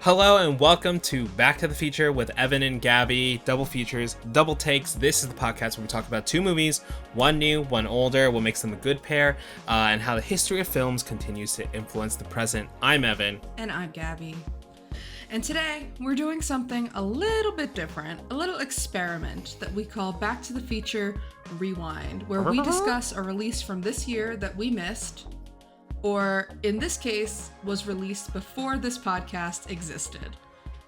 Hello and welcome to Back to the Feature with Evan and Gabby. Double features, double takes. This is the podcast where we talk about two movies, one new, one older, what makes them a good pair, and how the history of films continues to influence the present. I'm Evan. And I'm Gabby. And today we're doing something a little bit different, a little experiment that we call Back to the Feature Rewind, where we discuss a release from this year that we missed, or in this case, was released before this podcast existed.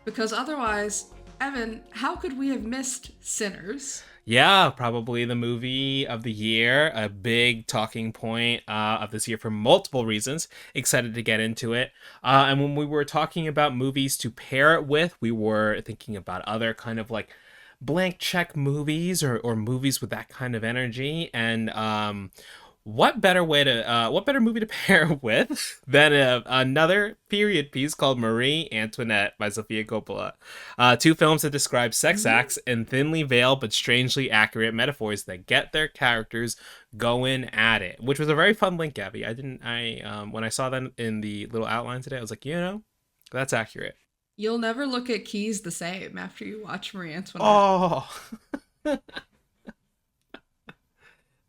Because otherwise, Evan, how could we have missed Sinners? Yeah, probably the movie of the year, a big talking point of this year for multiple reasons. Excited to get into it. And when we were talking about movies to pair it with, we were thinking about other kind of like blank check movies or movies with that kind of energy. And what better movie to pair with than another period piece called Marie Antoinette by Sofia Coppola. Two films that describe sex acts in thinly veiled but strangely accurate metaphors that get their characters going at it, which was a very fun link, Gabby. When I saw that in the little outline today, I was like, that's accurate. You'll never look at Keys the same after you watch Marie Antoinette. Oh.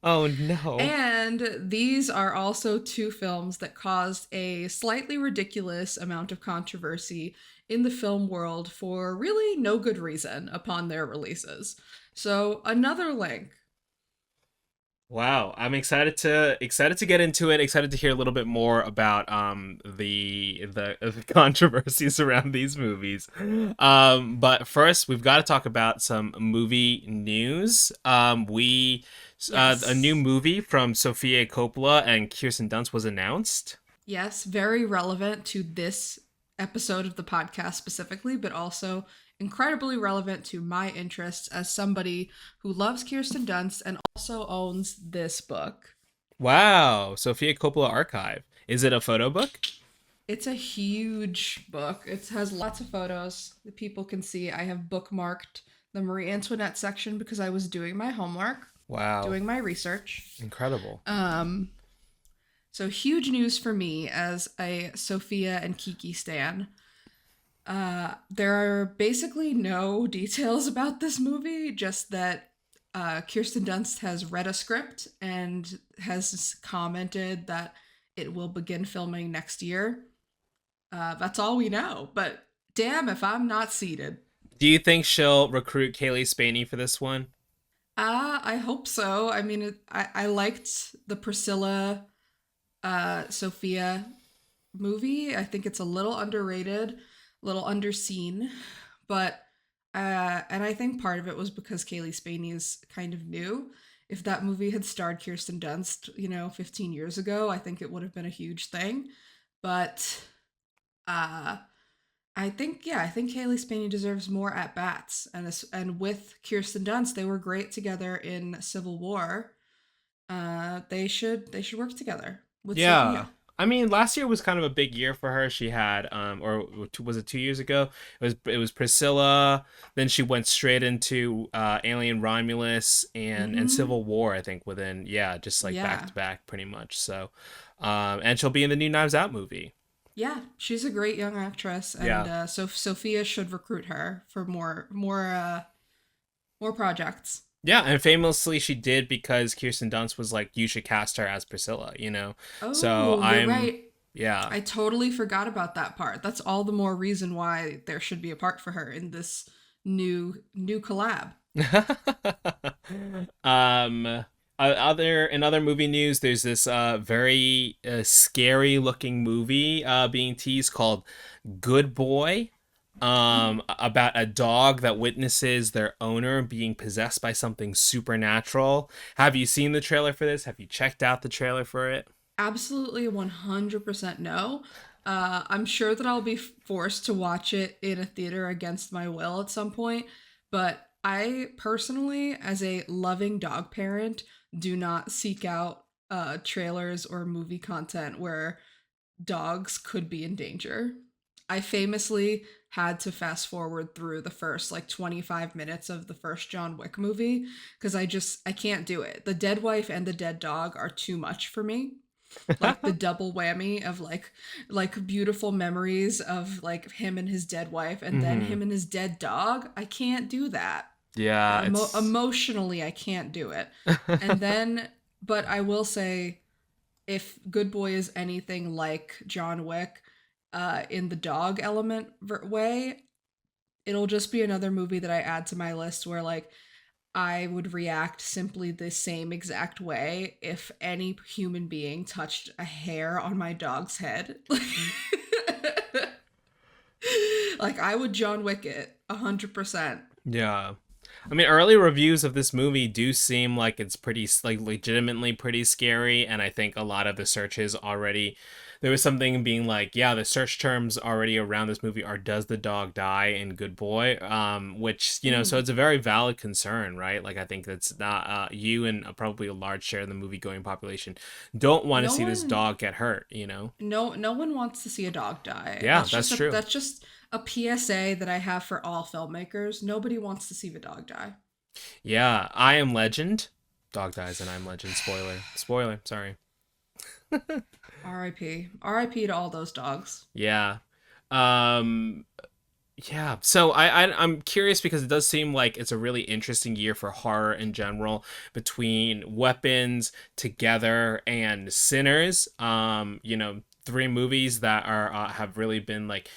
Oh no. And these are also two films that caused a slightly ridiculous amount of controversy in the film world for really no good reason upon their releases. So another link. Wow, I'm excited to get into it. Excited to hear a little bit more about the controversies around these movies. But first, we've got to talk about some movie news. A new movie from Sofia Coppola and Kirsten Dunst was announced. Yes, very relevant to this episode of the podcast specifically, but also incredibly relevant to my interests as somebody who loves Kirsten Dunst and also owns this book. Wow, Sofia Coppola Archive. Is it a photo book? It's a huge book. It has lots of photos that people can see. I have bookmarked the Marie Antoinette section because I was doing my homework. Wow. Doing my research. Incredible. So huge news for me as a Sofia and Kiki stan. There are basically no details about this movie, just that Kirsten Dunst has read a script and has commented that it will begin filming next year. That's all we know, but damn if I'm not seated. Do you think she'll recruit Kaylee Spaney for this one? I hope so. I mean, I liked the Priscilla Sofia movie. I think it's a little underrated, a little underseen, but and I think part of it was because Kaylee Spaney is kind of new. If that movie had starred Kirsten Dunst, 15 years ago, I think it would have been a huge thing. But I think Kaylee Spaney deserves more at bats, and with Kirsten Dunst, they were great together in Civil War. They should work together with Sofia. I mean, last year was kind of a big year for her. She had, or was it 2 years ago? It was Priscilla. Then she went straight into Alien Romulus and Civil War. I think within just back to back pretty much. So, and she'll be in the new Knives Out movie. Yeah, she's a great young actress, and so Sofia should recruit her for more projects. Yeah, and famously she did because Kirsten Dunst was like, "You should cast her as Priscilla," Oh, so you're right. Yeah, I totally forgot about that part. That's all the more reason why there should be a part for her in this new collab. In other movie news, there's this very scary looking movie being teased called Good Boy, about a dog that witnesses their owner being possessed by something supernatural. Have you seen the trailer for this? Have you checked out the trailer for it? Absolutely 100% no. I'm sure that I'll be forced to watch it in a theater against my will at some point, but I personally, as a loving dog parent, do not seek out trailers or movie content where dogs could be in danger. I famously had to fast forward through the first 25 minutes of the first John Wick movie because I can't do it. The dead wife and the dead dog are too much for me. Like the double whammy of like beautiful memories of like him and his dead wife and then Hmm. him and his dead dog. I can't do that. Yeah, it's Emotionally, I can't do it. And then, but I will say, if Good Boy is anything like John Wick, in the dog element way, it'll just be another movie that I add to my list where like I would react simply the same exact way if any human being touched a hair on my dog's head. Like I would John Wick it 100%. yeah. I mean, early reviews of this movie do seem like it's pretty, like, legitimately pretty scary, and I think a lot of the searches already, there was something being like, yeah, the search terms already around this movie are "Does the dog die?" and "Good Boy," which, so Mm. it's a very valid concern, right? Like, I think that's not you and probably a large share of the movie going population don't want to No see this one dog get hurt. no one wants to see a dog die. Yeah, that's true. That's just a PSA that I have for all filmmakers. Nobody wants to see the dog die. Yeah, I Am Legend. Dog dies and I'm Legend. Spoiler. Spoiler. Sorry. R.I.P. R.I.P. to all those dogs. Yeah. Um yeah. So I'm curious because it does seem like it's a really interesting year for horror in general between Weapons, Together, and Sinners. Three movies that are have really been like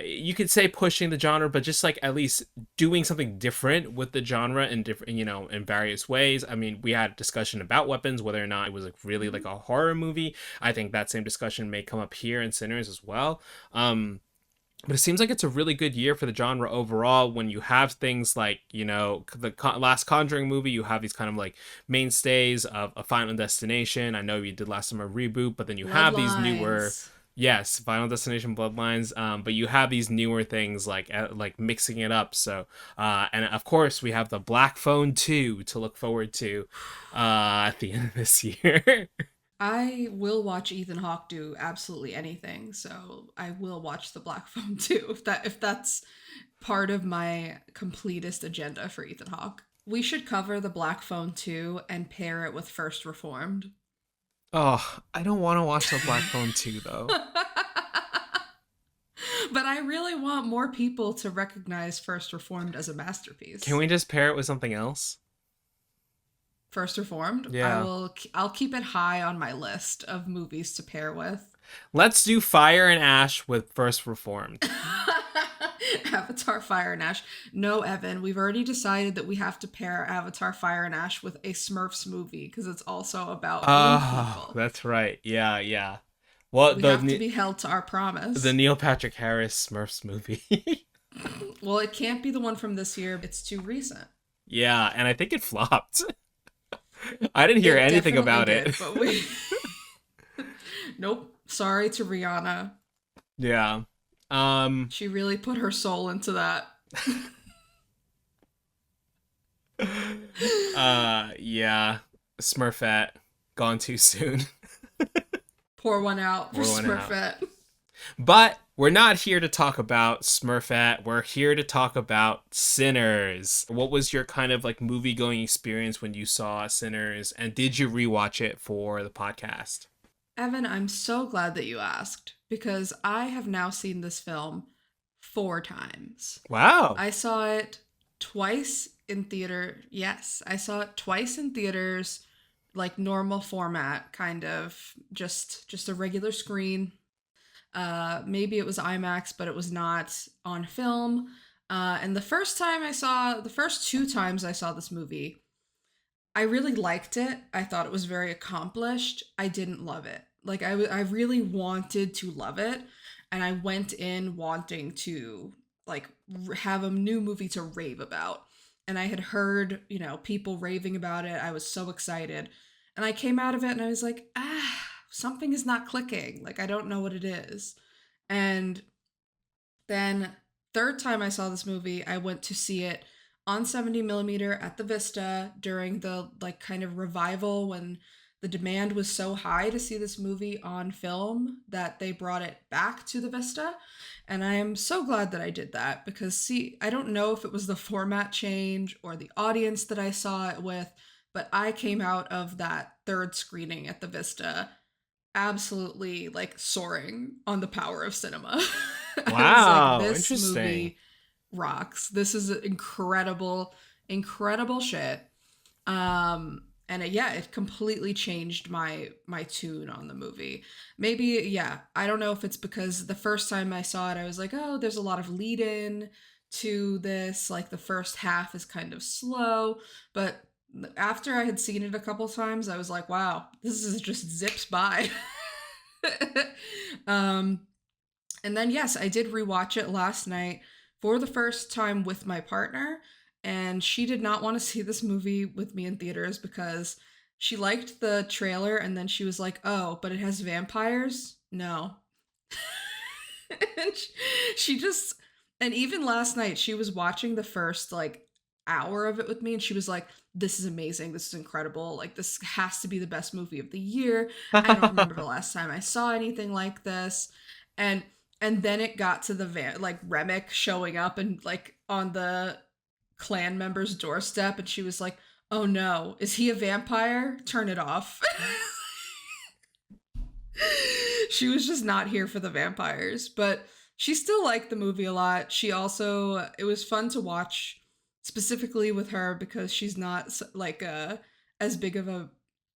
you could say pushing the genre, but just like at least doing something different with the genre in different, in various ways. I mean, we had a discussion about Weapons, whether or not it was like really like Mhm. a horror movie. I think that same discussion may come up here in Sinners as well. But it seems like it's a really good year for the genre overall when you have things like, the last Conjuring movie, you have these kind of like mainstays of a Final Destination. I know you did last time a reboot, but then you have these newer, Bloodlines. yes, Final Destination Bloodlines, but you have these newer things like mixing it up. So, and of course, we have the Black Phone 2 to look forward to at the end of this year. I will watch Ethan Hawke do absolutely anything, so I will watch the Black Phone too if that's part of my completest agenda for Ethan Hawke. We should cover the Black Phone too and pair it with First Reformed. Oh, I don't want to watch the Black Phone 2 though. But I really want more people to recognize First Reformed as a Can masterpiece. we just pair it with something else? First Reformed, Yeah. I'll keep it high on my list of movies to pair with. Let's do Fire and Ash with First Reformed. Avatar Fire and Ash. No, Evan, we've already decided that we have to pair Avatar Fire and Ash with a Smurfs movie because it's also about blue Oh, people. that's right. Yeah, yeah. Well, We have to be held to our the promise. Neil Patrick Harris Smurfs movie. Well, it can't be the one from this year. It's too recent. Yeah, and I think it flopped. I didn't hear It anything definitely about it. did, but we. Nope. Sorry to Rihanna. Yeah. Um She really put her soul into that. yeah. Smurfette gone too soon. Pour one out for Pour one out. Smurfette. But we're not here to talk about Smurfette. We're here to talk about Sinners. What was your kind of like movie going experience when you saw Sinners? And did you rewatch it for the podcast? Evan, I'm so glad that you asked because I have now seen this film 4 times. Wow. I saw it twice in theater. Yes, I saw it twice in theaters, like normal format, kind of just a regular screen. Maybe it was IMAX, but it was not on film. And the first 2 times I saw this movie, I really liked it. I thought it was very accomplished. I didn't love it. Like I really wanted to love it, and I went in wanting to like have a new movie to rave about. And I had heard, people raving about it. I was so excited. And I came out of it and I was like, something is not clicking. Like I don't know what it is. And then third time I saw this movie, I went to see it on 70 millimeter at the Vista during the like kind of revival when the demand was so high to see this movie on film that they brought it back to the Vista. And I am so glad that I did that because see, I don't know if it was the format change or the audience that I saw it with, but I came out of that third screening at the Vista absolutely like soaring on the power of cinema. I was like, Wow, this interesting. movie rocks. This is incredible, incredible shit. And yeah, it completely changed my tune on the movie. Maybe, yeah, I don't know if it's because the first time I saw it, I was like, oh, there's a lot of lead in to this. Like the first half is kind of slow, but after I had seen it a couple times, I was like, wow, this is just zips by. um, and then, yes, I did rewatch it last night for the first time with my partner, and she did not want to see this movie with me in theaters because she liked the trailer, and then she was like, oh, but it has vampires? No. And she just, and even last night, she was watching the first like hour of it with me, and she was like, this is amazing. This is incredible. Like, this has to be the best movie of the year. I don't remember the last time I saw anything like this. And then it got to the like Remick showing up and like on the clan member's doorstep, and she was like, "Oh no, is he a vampire? Turn it off." She was just not here for the vampires, but she still liked the movie a lot. She also, it was fun to watch specifically with her because she's not like as big of a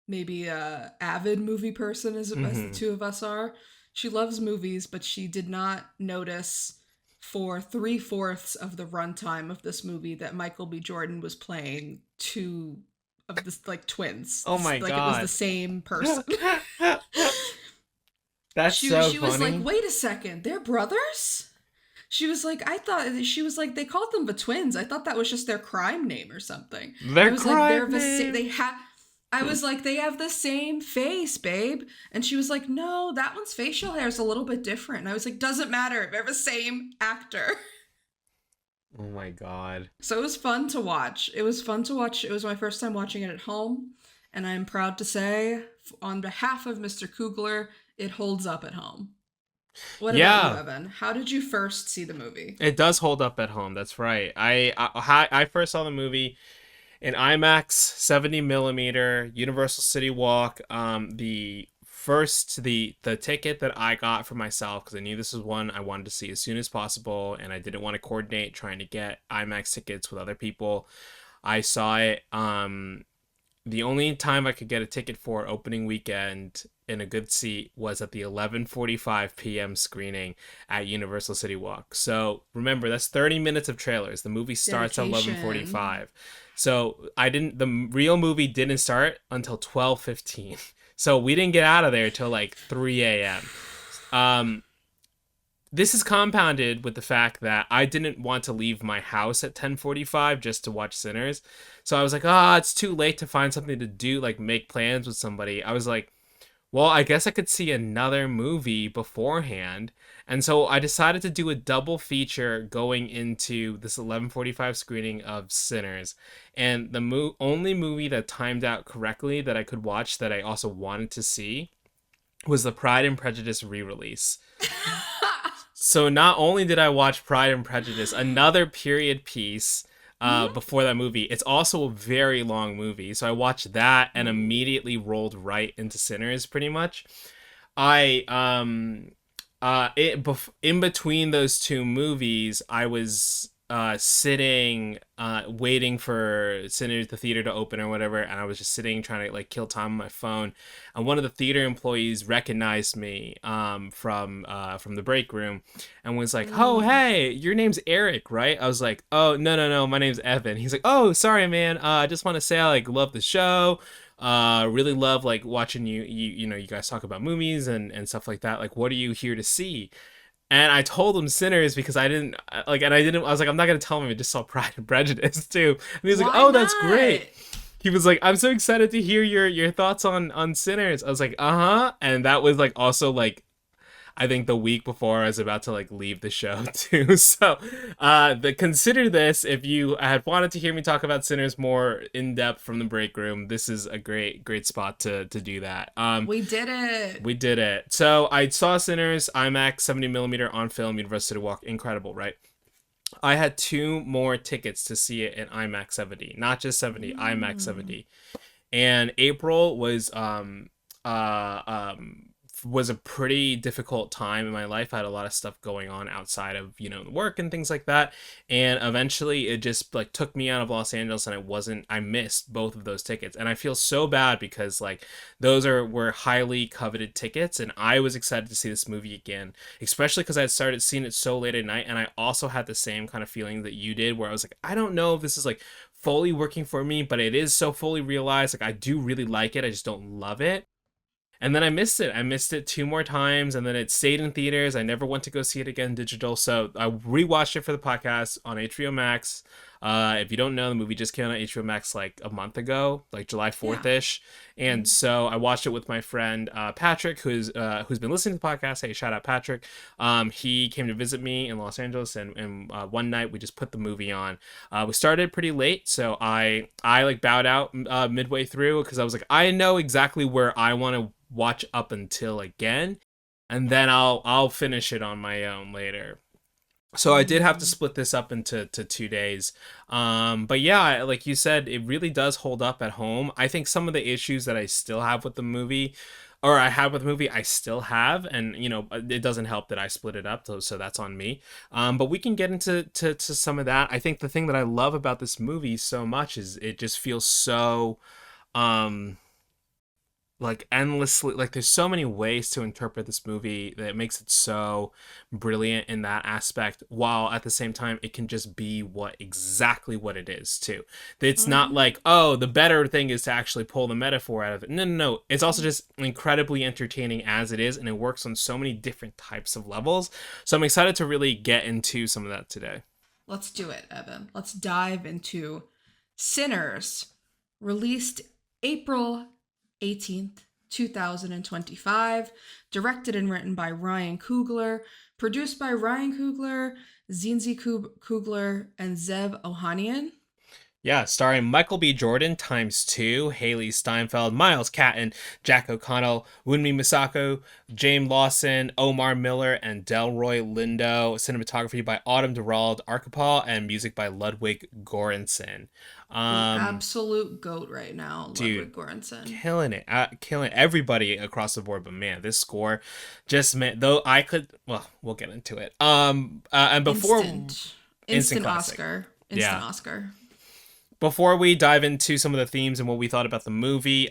maybe a avid movie person as the Hmm. two of us are. She loves movies, but she did not notice for three-fourths of the runtime of this movie that Michael B. Jordan was playing two of this like twins. Oh my Like it was the god. same person. That's so She was like, funny. wait a second, they're brothers? She was like, I thought she was like, they called them the twins. I thought that was just their crime name or something. I Their was like, crime name. they have. I was like, they have the same face, babe. And she was like, no, that one's facial hair is a little bit different. And I was like, doesn't matter. They're the same actor. Oh my god. So it was fun to watch. It was fun to watch. It was my first time watching it at home. And I'm proud to say, on behalf of Mr. Coogler, it holds up at home. What about you, Yeah, Evan? How did you first see the movie? it does hold up at home. That's right. I first saw the movie in IMAX 70 millimeter Universal City Walk. The ticket that I got for myself because I knew this was one I wanted to see as soon as possible, and I didn't want to coordinate trying to get IMAX tickets with other people. I saw it. The only time I could get a ticket for opening weekend in a good seat was at the 11:45 p.m. screening at Universal City Walk. So remember, that's 30 minutes of trailers. The movie starts at Dedication. 11:45. So I didn't. The real movie didn't start until 12:15. So we didn't get out of there till like 3 a.m. Um, this is compounded with the fact that I didn't want to leave my house at 10:45 just to watch Sinners. So I was like, "Ah, it's too late to find something to do, like make plans with somebody." I was like, "Well, I guess I could see another movie beforehand." And so I decided to do a double feature going into this 11:45 screening of Sinners. And the only movie that timed out correctly that I could watch that I also wanted to see was the Pride and Prejudice re-release. So not only did I watch Pride and Prejudice, another period piece Mhm. before that movie, it's also a very long movie. So I watched that and Ooh. immediately rolled right into Sinners pretty much. I in between those two movies, I was sitting waiting for Sinners the theater to open or whatever, and I was just sitting trying to like kill time on my phone, and one of the theater employees recognized me from the break room and was like, "Oh, Mm. hey, your name's Eric, right?" I was like, "Oh, no, my name's Evan." He's like, "Oh, sorry, man. I just want to say I like love the show. Really love like watching you guys talk about movies and stuff like that. Like, what are you here to see?" And I told him Sinners because I didn't like, and I didn't. I was like, I'm not gonna tell him I just saw Pride and Prejudice too. And he was like, Why "Oh, that's not? great." He was like, "I'm so excited to hear your thoughts on Sinners." I was like, "Uh huh," and that was like also like I think the week before I was about to like leave the show too. So, consider this if you had wanted to hear me talk about Sinners more in depth from the break room. This is a great spot to do that. We did it. We did it. So I saw Sinners IMAX 70 millimeter on film, University Walk. Incredible, right? I had two more tickets to see it in IMAX 70, not just 70, IMAX Mm. 70. And April was was a pretty difficult time in my life. I had a lot of stuff going on outside of, work and things like that. And eventually it just like took me out of Los Angeles, and I missed both of those tickets. And I feel so bad because like those were highly coveted tickets, and I was excited to see this movie again, especially because I had started seeing it so late at night. And I also had the same kind of feeling that you did, where I was like, I don't know if this is like fully working for me, but it is so fully realized. Like I do really like it. I just don't love it. And then I missed it. I missed it two more times, and then it stayed in theaters. I never went to go see it again digital. So I rewatched it for the podcast on HBO Max. If you don't know, the movie just came out on HBO Max like a month ago, like July 4th Yeah. ish. And Mhm. so I watched it with my friend Patrick, who's been listening to the podcast. Hey, shout out Patrick. He came to visit me in Los Angeles, and one night we just put the movie on. We started pretty late, so I like bowed out midway through because I was like, I know exactly where I want to watch up until again, and then I'll finish it on my own later. So I did have to Mm. split this up into 2 days. But yeah, like you said, it really does hold up at home. I think some of the issues that I still have with the movie, or I had with the movie, I still have, and it doesn't help that I split it up, so that's on me. But we can get into to some of that. I think the thing that I love about this movie so much is it just feels so um like endlessly, like there's so many ways to interpret this movie that makes it so brilliant in that aspect, while at the same time it can just be exactly what it is too. It's not Mhm. like, oh, the better thing is to actually pull the metaphor out of it. No, no, no, it's also just incredibly entertaining as it is, and it works on so many different types of levels. So I'm excited to really get into some of that today. Let's do it, Evan. Let's dive into Sinners, released April 18th, 2025, directed and written by Ryan Coogler, produced by Ryan Coogler, Coogler, and Zev Ohanian. Yeah, starring Michael B. Jordan times two, Haley Steinfeld, Miles Catton, Jack O'Connell, Wunmi Misako, James Lawson, Omar Miller, and Delroy Lindo. Cinematography by Autumn Durald Archipel, and music by Ludwig Göransson. The Um, absolute goat right now, Dude, Ludwig Göransson. killing it, killing everybody across the board. But man, this score just meant, though I could. Well, we'll get into it. And before Instant. instant Instant classic, Oscar. Instant yeah. Oscar. Before we dive into some of the themes and what we thought about the movie,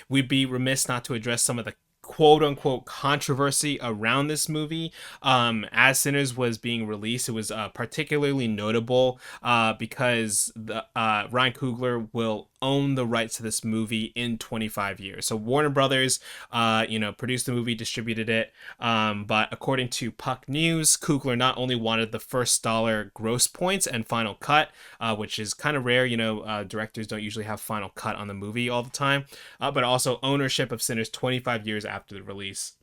we'd be remiss not to address some of the quote unquote controversy around this movie. As Sinners was being released, it was particularly notable because the Ryan Coogler will own the rights to this movie in 25 years. So Warner Brothers, produced the movie, distributed it. But according to Puck News, Coogler not only wanted the first dollar gross points and final cut, which is kind of rare. Directors don't usually have final cut on the movie all the time, but also ownership of Sinners 25 years after the release.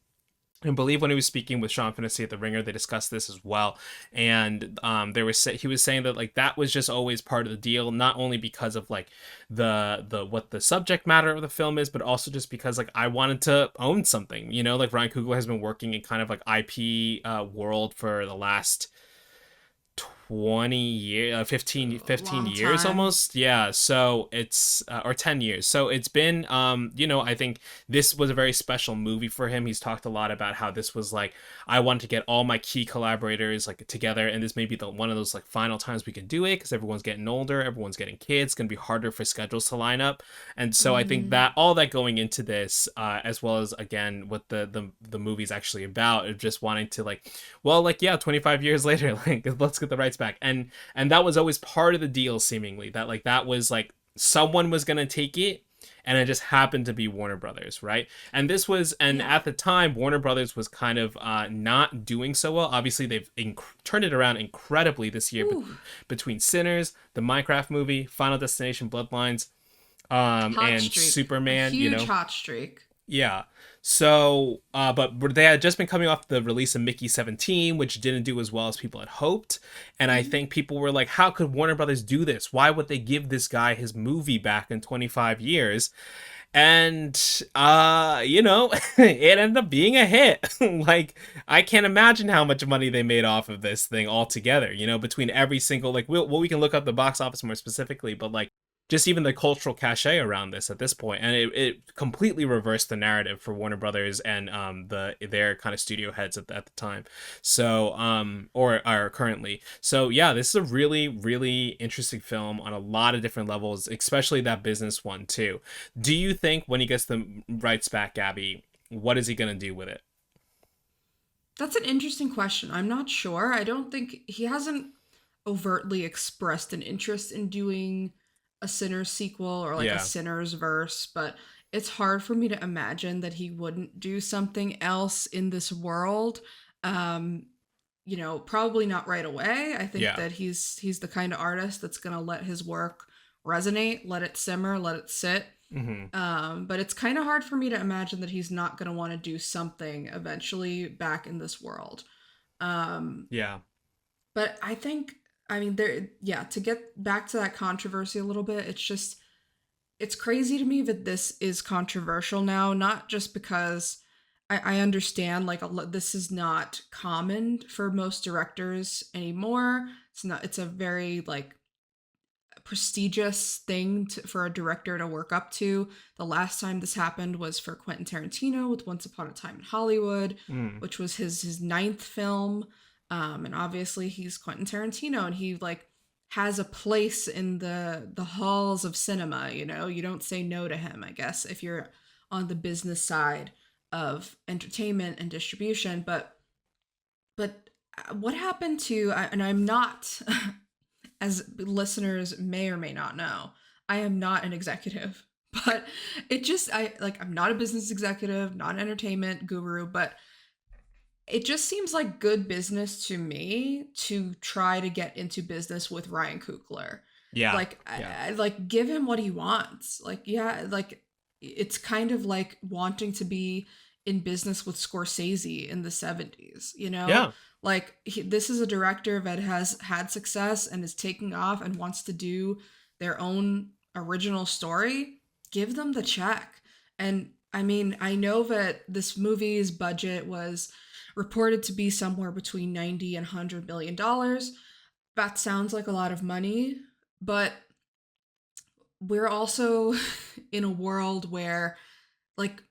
I believe when he was speaking with Sean Finnessy at The Ringer, they discussed this as well, and he was saying that like that was just always part of the deal, not only because of like the what the subject matter of the film is, but also just because like I wanted to own something. Like Ryan Coogler has been working in kind of like IP world for the last 20 years, 15 Long years time. almost. Yeah, so it's or 10 years, so it's been I think this was a very special movie for him. He's talked a lot about how this was like, I wanted to get all my key collaborators like together, and this may be the one of those like final times we can do it because everyone's getting older, everyone's getting kids, it's gonna be harder for schedules to line up. And so I think Mm-hmm. that all that going into this, as well as again what the movie's actually about, of just wanting to like, well, like, yeah, 25 years later, like, let's get the rights back. And that was always part of the deal, seemingly, that like that was like someone was gonna take it, and it just happened to be Warner Brothers, right? And Yeah. at the time, Warner Brothers was kind of not doing so well. Obviously, they've turned it around incredibly this year, Ooh. between Sinners, the Minecraft movie, Final Destination Bloodlines, Hot and streak. A Superman. huge hot streak. Yeah. So, but they had just been coming off the release of Mickey 17, which didn't do as well as people had hoped. And I Mm-hmm. think people were like, how could Warner Brothers do this? Why would they give this guy his movie back in 25 years? And, it ended up being a hit. Like, I can't imagine how much money they made off of this thing altogether, between every single, like, we can look up the box office more specifically, but like, just even the cultural cachet around this at this point, and it completely reversed the narrative for Warner Brothers and their kind of studio heads at the time, so or are currently. So yeah, this is a really interesting film on a lot of different levels, especially that business one too. Do you think when he gets the rights back, Gabby, what is he gonna do with it? That's an interesting question. I'm not sure. I don't think he hasn't overtly expressed an interest in doing a Sinners sequel or like a Yeah, Sinners verse, but it's hard for me to imagine that he wouldn't do something else in this world. Um, probably not right away. I think yeah. that he's the kind of artist that's gonna let his work resonate, let it simmer, let it sit. Hmm. But it's kind of hard for me to imagine that he's not gonna want to do something eventually back in this world. Um, Yeah. but I think, I mean, yeah, to get back to that controversy a little bit, it's crazy to me that this is controversial now, not just because I understand like this is not common for most directors anymore. It's a very like prestigious thing for a director to work up to. The last time this happened was for Quentin Tarantino with Once Upon a Time in Hollywood, Mm. which was his ninth film. And obviously he's Quentin Tarantino, and he like has a place in the halls of cinema. You don't say no to him, I guess, if you're on the business side of entertainment and distribution. But what happened to, and I'm not as listeners may or may not know, I am not an executive. But I'm not a business executive, not an entertainment guru, but it just seems like good business to me to try to get into business with Ryan Coogler. Yeah. Like Yeah. I like give him what he wants. Like yeah, like it's kind of like wanting to be in business with Scorsese in the 70s, you know? Yeah. Like this is a director that has had success and is taking off and wants to do their own original story. Give them the check. And I mean, I know that this movie's budget was reported to be somewhere between 90 and $100 million. That sounds like a lot of money, but we're also in a world where like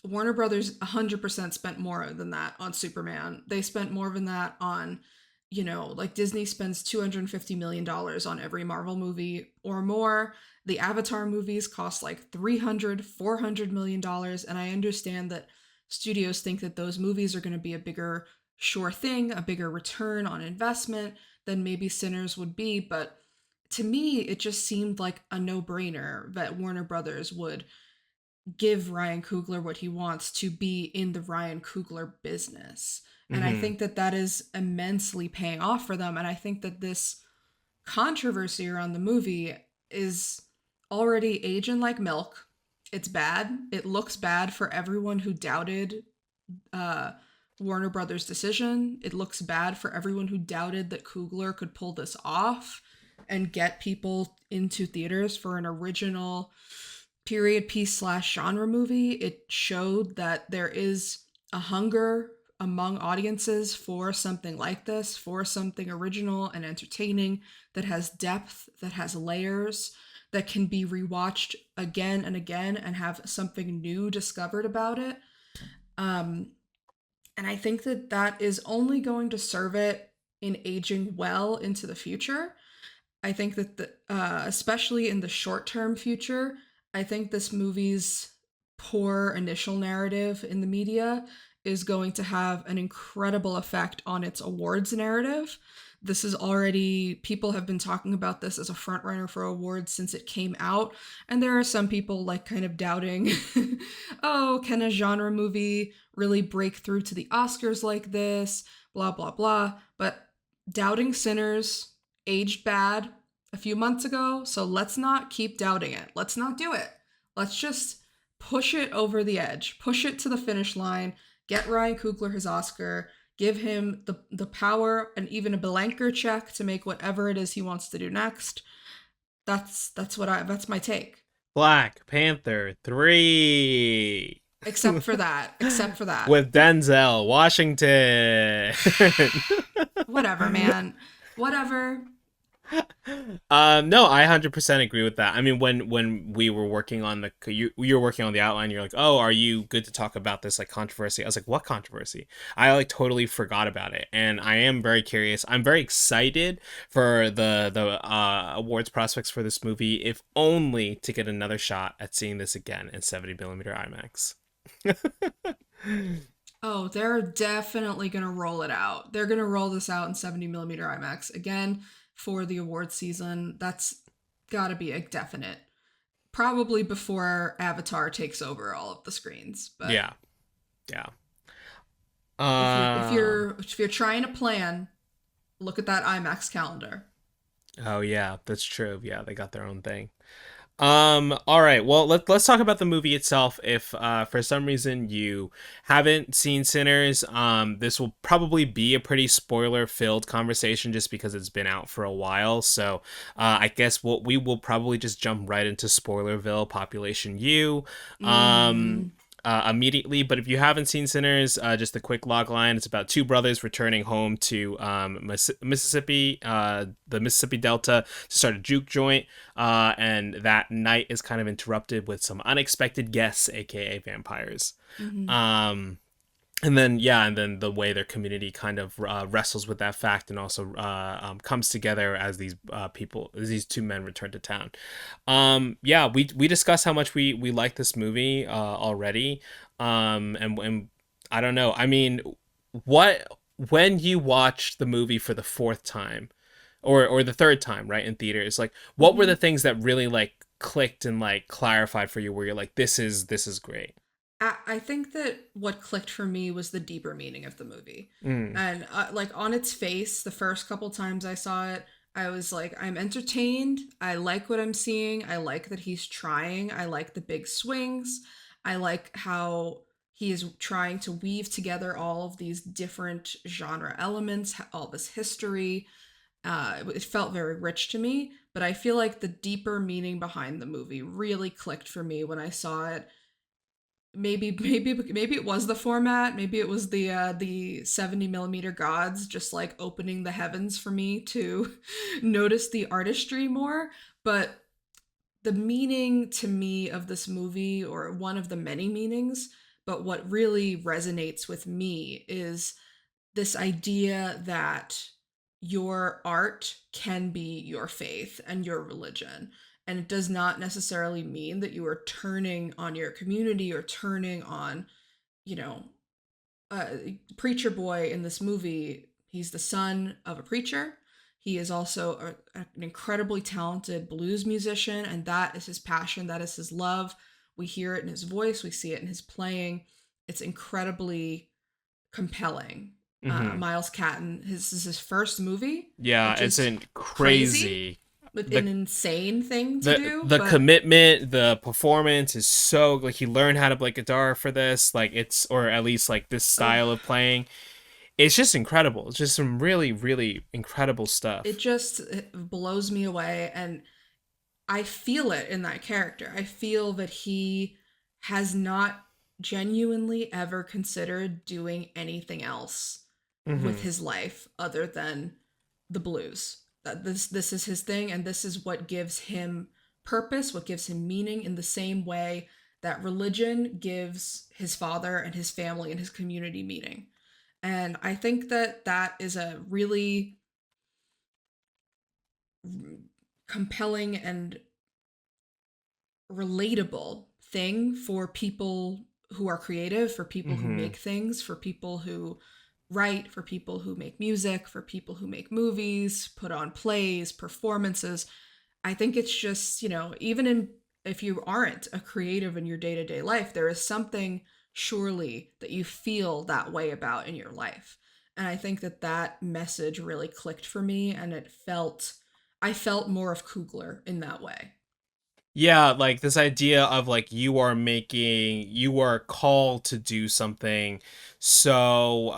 Warner Brothers 100% spent more than that on Superman. They spent more than that on, like Disney spends $250 million on every Marvel movie or more. The Avatar movies cost like $300, $400 million. And I understand that studios think that those movies are going to be a bigger, sure thing, a bigger return on investment than maybe Sinners would be. But to me, it just seemed like a no brainer that Warner Brothers would give Ryan Coogler what he wants to be in the Ryan Coogler business. And I Hmm. think that that is immensely paying off for them. And I think that this controversy around the movie is already aging like milk. It's bad. It looks bad for everyone who doubted uh, Warner Brothers' decision. It looks bad for everyone who doubted that Coogler could pull this off and get people into theaters for an original period piece slash genre movie. It showed that there is a hunger among audiences for something like this, for something original and entertaining that has depth, that has layers, that can be rewatched again and again and have something new discovered about it. Um, and I think that that is only going to serve it in aging well into the future. I think that especially in the short term future, I think this movie's poor initial narrative in the media is going to have an incredible effect on its awards narrative. This is already, people have been talking about this as a frontrunner for awards since it came out. And there are some people like kind of doubting, oh, can a genre movie really break through to the Oscars like this? Blah, blah, blah. But doubting Sinners aged bad a few months ago, so let's not keep doubting it. Let's not do it. Let's just push it over the edge, push it to the finish line, get Ryan Coogler his Oscar, give him the power and even a blanker check to make whatever it is he wants to do next. That's my take. Black Panther 3 Except for that. Except for that. with Denzel Washington. Whatever, man. Whatever. No, I 100% agree with that. I mean, when we were working on you were working on the outline, you're like, "Oh, are you good to talk about this like controversy?" I was like, "What controversy?" I like totally forgot about it, and I am very curious. I'm very excited for the awards prospects for this movie, if only to get another shot at seeing this again in 70 millimeter IMAX. Oh, they're definitely going to roll it out. They're going to roll this out in 70 millimeter IMAX again for the award season. That's got to be a definite. Probably before Avatar takes over all of the screens. But Yeah, yeah. if you're if Um. you're if you're trying to plan, look at that IMAX calendar. Oh yeah, that's true. Yeah, they got their own thing. All right. Well, let's talk about the movie itself. If for some reason you haven't seen Sinners, this will probably be a pretty spoiler-filled conversation just because it's been out for a while. So, I guess what we will probably just jump right into Spoilerville, Population U. Um, Mm-hmm. Immediately. But if you haven't seen Sinners, just a quick log line. It's about two brothers returning home to Mississippi, the Mississippi Delta, to start a juke joint. And that night is kind of interrupted with some unexpected guests, aka vampires. Mm-hmm. Um, and then yeah, and then the way their community kind of wrestles with that fact, and also comes together as these two men return to town. Yeah, we discussed how much we like this movie already. And I don't know. I mean, what when you watch the movie for the fourth time, or the third time, right, in theaters, like what were Mm-hmm. the things that really like clicked and like clarified for you, where you're like, this is great. I think that what clicked for me was the deeper meaning of the movie. Mm, And like on its face, the first couple times I saw it, I was like, I'm entertained. I like what I'm seeing. I like that he's trying. I like the big swings. I like how he is trying to weave together all of these different genre elements, all this history. It felt very rich to me, but I feel like the deeper meaning behind the movie really clicked for me when I saw it. Maybe it was the format. Maybe it was the 70 millimeter gods just like opening the heavens for me to notice the artistry more. But the meaning to me of this movie, or one of the many meanings, but what really resonates with me is this idea that your art can be your faith and your religion. And it does not necessarily mean that you are turning on your community or turning on, you know, preacher boy in this movie. He's the son of a preacher. He is also an incredibly talented blues musician, and that is his passion. That is his love. We hear it in his voice. We see it in his playing. It's incredibly compelling. mm-hmm. Miles Catton, this is his first movie, Yeah, which it's is in crazy, crazy. but the an insane thing to the do. the But commitment, the performance is so like he learned how to play guitar for this, like it's or at least like this ugh, style of playing. It's just incredible. It's just some really really incredible it stuff. just it blows me away, and I feel it in that character. I feel that he has not genuinely ever considered doing anything else with Mm-hmm. his life other than the blues. That this is his thing, and this is what gives him purpose, what gives him meaning, in the same way that religion gives his father and his family and his community meaning. And I think that that is a really compelling and relatable thing for people who are creative, for people who Mm-hmm. make things, for people who write, for people who make music, for people who make movies, put on plays, performances. I think it's just, even in if you aren't a creative in your day-to-day life, there is something surely that you feel that way about in your life. And I think that that message really clicked for me, and I felt more of Coogler in that way. Yeah, like this idea of like you are called to do something so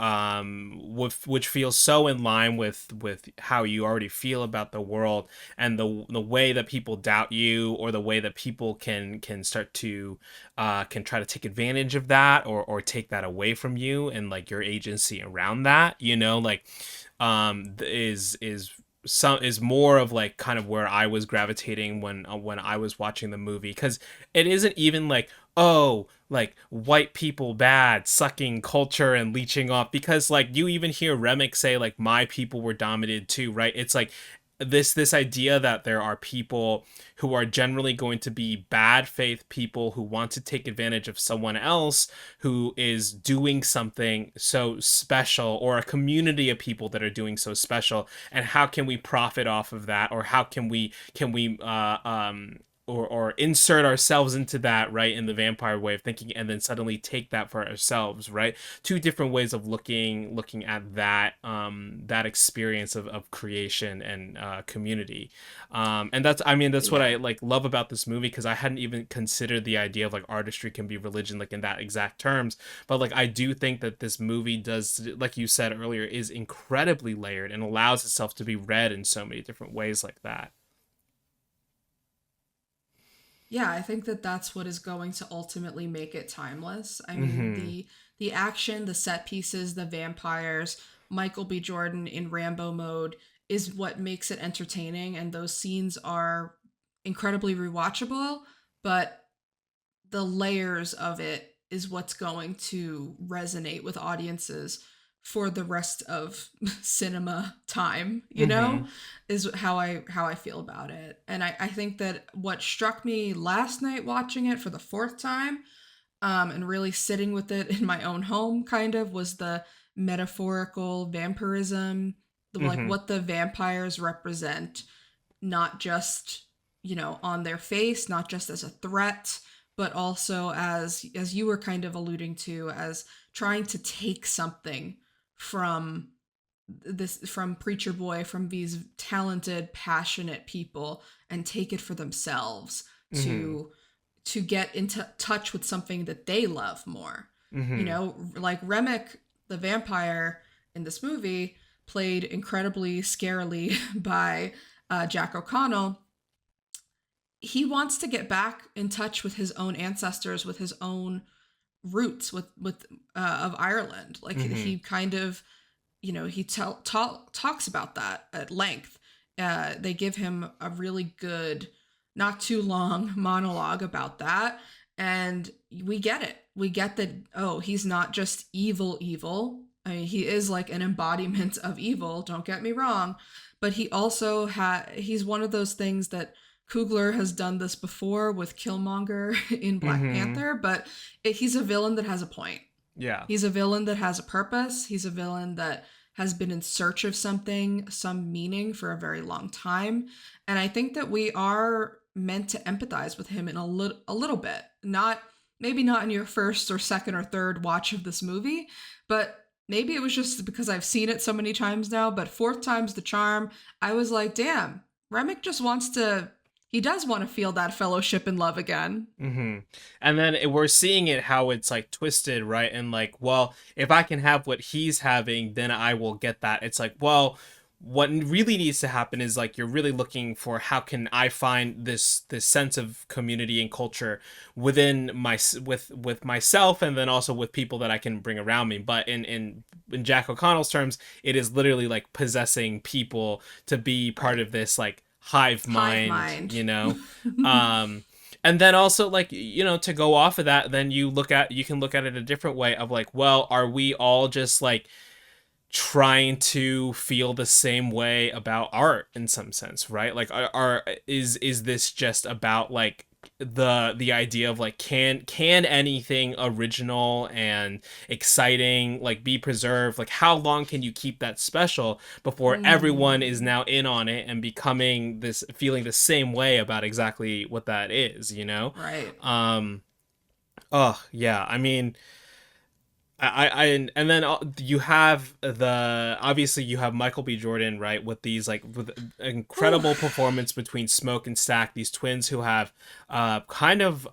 which feels so in line with how you already feel about the world, and the way that people doubt you, or the way that people can start to can try to take advantage of that, or take that away from you and like your agency around that, like is some is more of like kind of where I was gravitating when I was watching the movie, because it isn't even like, oh, like white people bad, sucking culture and leeching off, because like you even hear Remick say like my people were dominated too, right? It's like this idea that there are people who are generally going to be bad faith people who want to take advantage of someone else who is doing something so special, or a community of people that are doing so special, and how can we profit off of that, or how can we or insert ourselves into that, right, in the vampire way of thinking, and then suddenly take that for ourselves, right? Two different ways of looking at that that experience of creation and community. And that's, I mean, that's what Yeah. I like love about this movie, because I hadn't even considered the idea of like artistry can be religion like in that exact terms. But like I do think that this movie does, like you said earlier, is incredibly layered and allows itself to be read in so many different ways like that. Yeah, I think that that's what is going to ultimately make it timeless. I mean, Mm-hmm. the action, the set pieces, the vampires, Michael B. Jordan in Rambo mode is what makes it entertaining, and those scenes are incredibly rewatchable, but the layers of it is what's going to resonate with audiences for the rest of cinema time, you Mm-hmm. know, is how I feel about it. And I think that what struck me last night watching it for the fourth time, and really sitting with it in my own home kind of, was the metaphorical vampirism, the like Mm-hmm. what the vampires represent, not just, on their face, not just as a threat, but also as you were kind of alluding to, as trying to take something from from Preacher Boy, from these talented, passionate people, and take it for themselves Mm-hmm. to get into touch with something that they love more. Mm-hmm. Like Remick the vampire in this movie, played incredibly scarily by Jack O'Connell. He wants to get back in touch with his own ancestors, with his own roots, with of Ireland. Like Mm-hmm. he kind of, he talks about that at length. They give him a really good, not too long monologue about that, and we get it. We get that. Oh, he's not just evil. I mean, he is like an embodiment of evil. Don't get me wrong, but he also he's one of those things that Coogler has done this before with Killmonger in Black Mm-hmm. Panther, but he's a villain that has a point. Yeah. He's a villain that has a purpose. He's a villain that has been in search of something, some meaning for a very long time. And I think that we are meant to empathize with him in a little bit. Not maybe not in your first or second or third watch of this movie, but maybe it was just because I've seen it so many times now, but fourth time's the charm. I was like, damn, Remick just wants to he does want to feel that fellowship and love again. Mm-hmm. And then we're seeing it how it's like twisted, right? And like, well, if I can have what he's having, then I will get that. It's like, well, what really needs to happen is like you're really looking for how can I find this sense of community and culture within my with myself, and then also with people that I can bring around me. But in Jack O'Connell's terms, it is literally like possessing people to be part Right. of this like hive Hive mind, mind. you know. um and then also like, to go off of that, then you can look at it a different way of like, well, are we all just like trying to feel the same way about art in some sense, right? Like is this just about like the idea of like can anything original and exciting like be preserved? Like how long can you keep that special before everyone is Mm, now in on it and becoming this, feeling the same way about exactly what that is, you know? right. um oh yeah, I mean, and then you have the, obviously you have Michael B. Jordan, right, with these like with Whew. incredible performance between Smoke and Stack, these twins who have kind of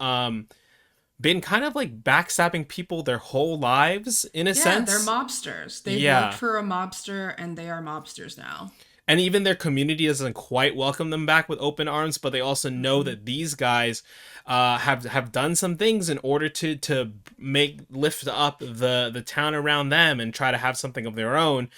been kind of like backstabbing people their whole lives in a Yeah, they're sense. mobsters. They've worked Yeah. for a mobster and they are mobsters now. And even their community doesn't quite welcome them back with open arms, but they also know Mm-mm. that these guys have done some things in order to make lift up the town around them and try to have something of their own.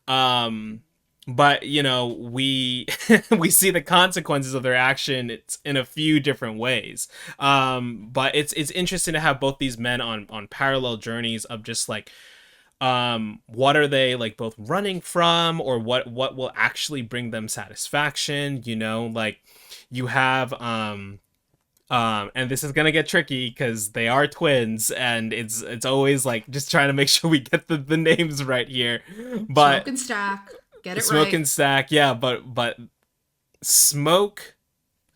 um but you know, we we see the consequences of their action, it's in a few different ways. But it's interesting to have both these men on parallel journeys of just like, what are they like both running from, or what will actually bring them satisfaction, you know? Like, you have and this is gonna get tricky because they are twins, and it's always like just trying to make sure we get the names right here. Smoke But and Stack, get it Smoke right. and Stack, yeah, but Smoke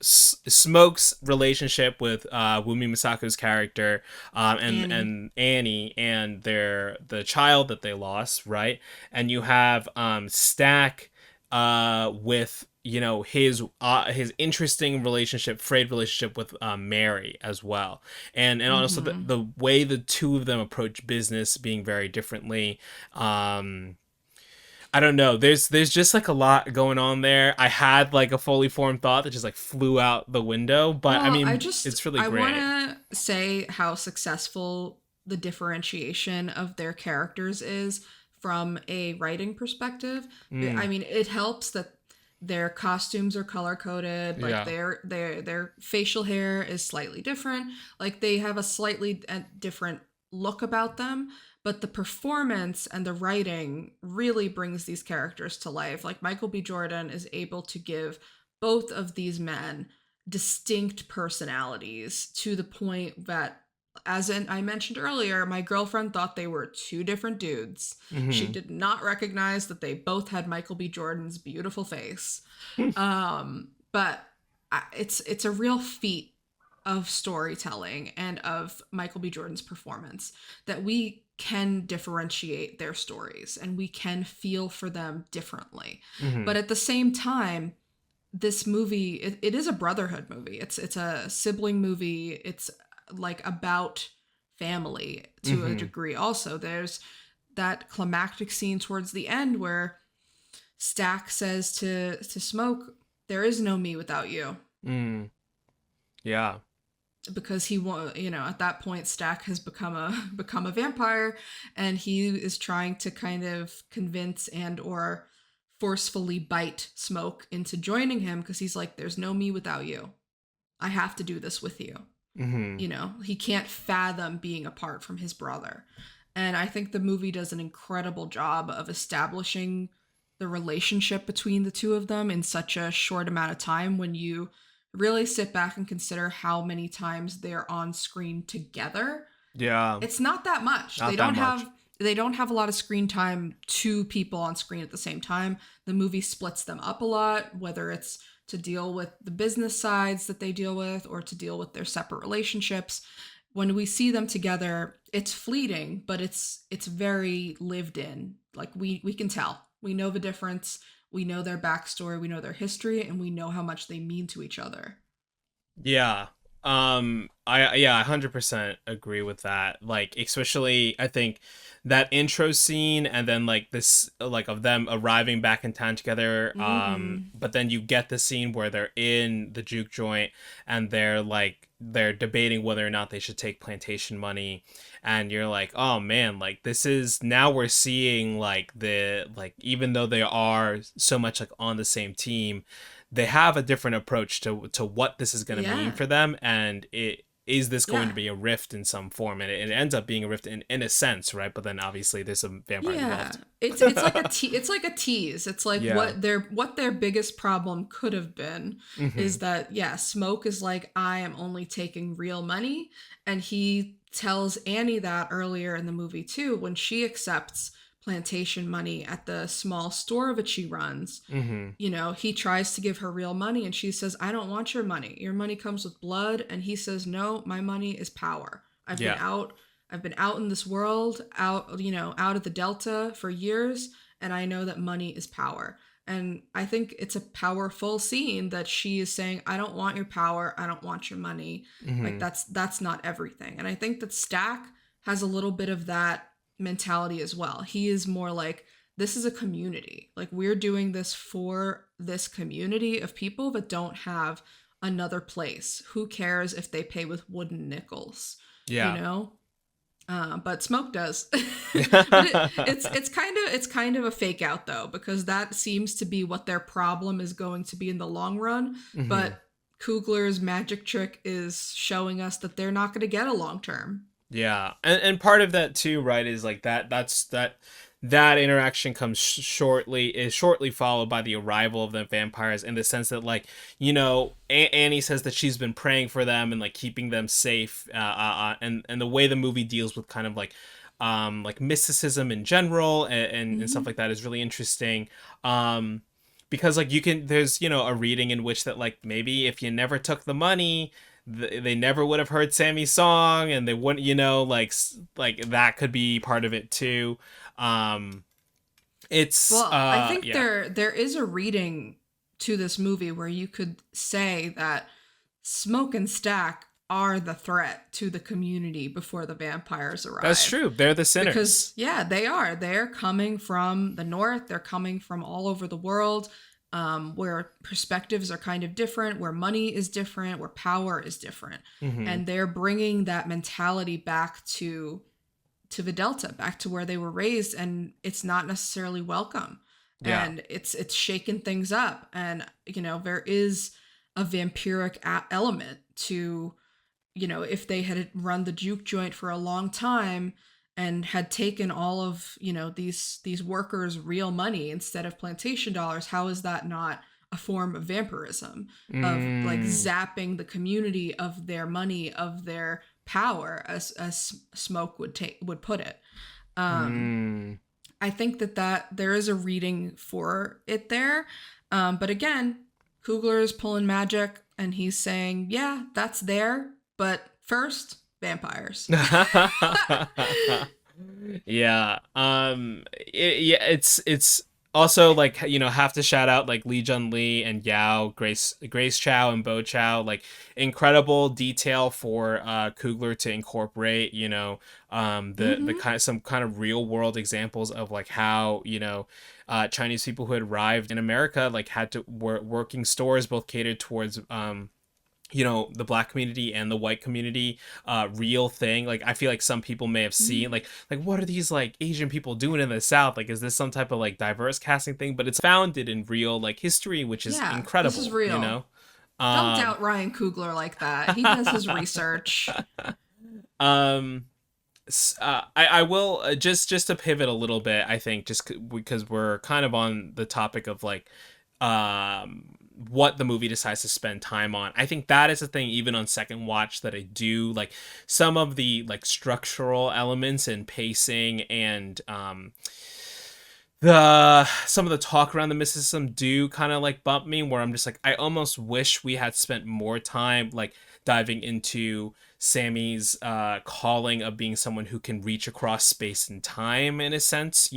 Smoke's relationship with Wumi Masako's character, Annie. and Annie, and the child that they lost, right? And you have Stack with, you know, his interesting relationship, frayed relationship with Mary as well, and also Mm-hmm. the way the two of them approach business being very differently. Um, I don't know. There's just like a lot going on there. I had like a fully formed thought that just like flew out the window, but I Well, mean, it's really I want great. to say how successful the differentiation of their characters is from a writing perspective. I Mm, mean, it helps that their costumes are color coded, like yeah. their facial hair is slightly different, like they have a slightly different look about them, but the performance and the writing really brings these characters to life. Like Michael B. Jordan is able to give both of these men distinct personalities to the point that, I mentioned earlier, my girlfriend thought they were two different dudes. She Hmm. did not recognize that they both had Michael B. Jordan's beautiful face. But it's a real feat of storytelling and of Michael B. Jordan's performance that we can differentiate their stories and we can feel for them differently. Hmm. But at the same time, this movie, it is a brotherhood movie. It's a sibling movie. It's like about family to a Hmm. degree. Also, there's that climactic scene towards the end where Stack says to Smoke, "There is no me without you." Mm, yeah. Because at that point Stack has become a vampire, and he is trying to kind of convince and or forcefully bite Smoke into joining him, because he's like, there's no me without you. I have to do this with you. Hmm. He can't fathom being apart from his brother. And I think the movie does an incredible job of establishing the relationship between the two of them in such a short amount of time, when you really sit back and consider how many times they're on screen together. Yeah. It's not that much. Not that much. They don't have a lot of screen time, two people on screen at the same time. The movie splits them up a lot, whether it's to deal with the business sides that they deal with or to deal with their separate relationships. When we see them together, it's fleeting, but it's very lived in. Like we can tell. We know the difference. We know their backstory, we know their history, and we know how much they mean to each other. Yeah. I 100% agree with that. Like, especially I think that intro scene, and then like this, like, of them arriving back in town together, Mm-hmm. but then you get the scene where they're in the juke joint, and they're debating whether or not they should take plantation money, and you're like, "Oh man, like this is now we're seeing like the like even though they are so much like on the same team, they have a different approach to what this is going to mean Yeah. for them, and it is this going to Yeah. be a rift in some form, and it ends up being a rift in a sense, right? But then obviously there's some vampires Yeah, involved. it's like a tease. It's like Yeah. what their biggest problem could have been Hmm. is that, yeah, Smoke is like, I am only taking real money, and he tells Annie that earlier in the movie too, when she accepts plantation money at the small store that she runs. Hmm. He tries to give her real money, and she says, I don't want your money. Your money comes with blood. And he says, no, my money is power. Yeah. I've been out in this world, out of the Delta for years, and I know that money is power. And I think it's a powerful scene that she is saying, I don't want your power, I don't want your money. Like, Hmm. that's not everything. And I think that Stack has a little bit of that mentality as well. He is more like, this is a community. Like, we're doing this for this community of people that don't have another place. Who cares if they pay with wooden nickels? You Yeah. know? But Smoke does. But it's kind of a fake out though, because that seems to be what their problem is going to be in the long run. Hmm. But Coogler's magic trick is showing us that they're not going to get a long term. Yeah, and part of that too, right, is like that interaction comes shortly is shortly followed by the arrival of the vampires, in the sense that, like, Annie says that she's been praying for them and like keeping them safe, and the way the movie deals with kind of like mysticism in general, and stuff Hmm. like that is really interesting. Because like there's a reading in which that, like, maybe if you never took the money, they never would have heard Sammy's song, and they wouldn't, like that could be part of it too. um it's Well, I think yeah. there is a reading to this movie where you could say that Smoke and Stack are the threat to the community before the vampires That's arrive. true, they're the Because sinners. yeah, they are. They're coming from the north. They're coming from all over the world, where perspectives are kind of different, where money is different, where power is different, Hmm. and they're bringing that mentality back to the Delta, back to where they were raised, and it's not necessarily welcome, Yeah. and it's shaken things up, and there is a vampiric element to, if they had run the juke joint for a long time and had taken all of these workers real money instead of plantation dollars, how is that not a form of vampirism, of like Mm. zapping the community of their money, of their power, as Smoke would put it. um Mm. I think that there is a reading for it there. But again, Coogler is pulling magic and he's saying, yeah, that's there, but first, vampires. Yeah. Yeah, it's also, like, have to shout out like Lee Jun Lee and Yao, Grace Chow and Bo Chow, like, incredible detail for Coogler to incorporate, the Hmm. kind of some kind of real world examples of like how, Chinese people who had arrived in America, like, had to working stores both catered towards the black community and the white community, real thing. Like, I feel like some people may have seen, Hmm. like what are these like Asian people doing in the South, like, is this some type of like diverse casting thing, but it's founded in real like history, which is Yeah, this is incredible. real. Don't um doubt Ryan Coogler like that. He does his research. um I will, just to pivot a little bit, I think, just because we're kind of on the topic of like, what the movie decides to spend time on. I think that is the thing, even on second watch, that I do like some of the like structural elements and pacing, and the some of the talk around the mysticism do kind of like bump me, where I'm just like, I almost wish we had spent more time like diving into Sammy's calling of being someone who can reach across space and time, in a sense,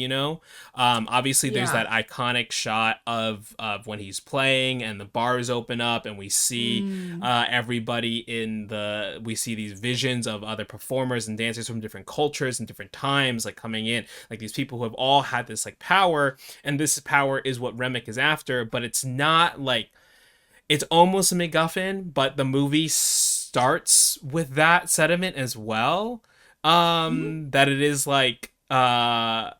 obviously there's Yeah. that iconic shot of when he's playing and the bars open up and we see Mm. everybody we see these visions of other performers and dancers from different cultures and different times, like, coming in, like these people who have all had this like power, and this power is what Remick is after, but it's not like, it's almost a MacGuffin, but the movie starts with that sediment as well. Hmm. That it is like, I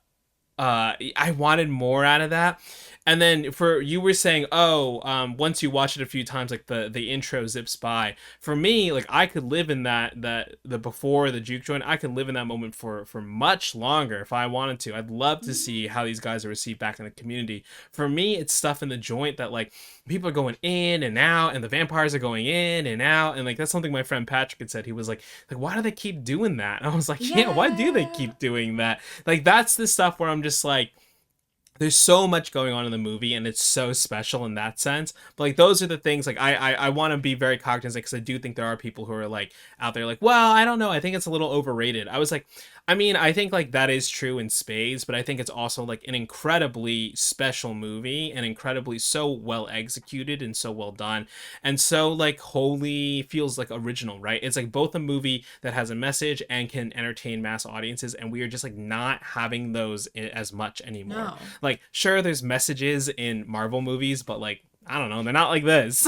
wanted more out of that. And then, for you were saying, oh, once you watch it a few times, like the intro zips by. For me, like, I could live in that the before the juke joint. I could live in that moment for much longer if I wanted to. I'd love to Hmm. see how these guys are received back in the community. For me, it's stuff in the joint that, like, people are going in and out, and the vampires are going in and out, and like, that's something my friend Patrick had said. He was like, why do they keep doing that? And I was like, yeah, why do they Yeah. keep doing that? Like, that's the stuff where I'm just like, there's so much going on in the movie and it's so special in that sense, but like, those are the things, like, I want to be very cognizant, because I do think there are people who are like out there like, well, I don't know, I think it's a little overrated. I was like, I mean, I think like that is true in spades, but I think it's also like an incredibly special movie, and incredibly so well executed and so well done, and so like wholly feels like original, right? It's like both a movie that has a message and can entertain mass audiences, and we are just like not having those as much anymore. No. Like, sure, there's messages in Marvel movies, but like, I don't know, they're not like this.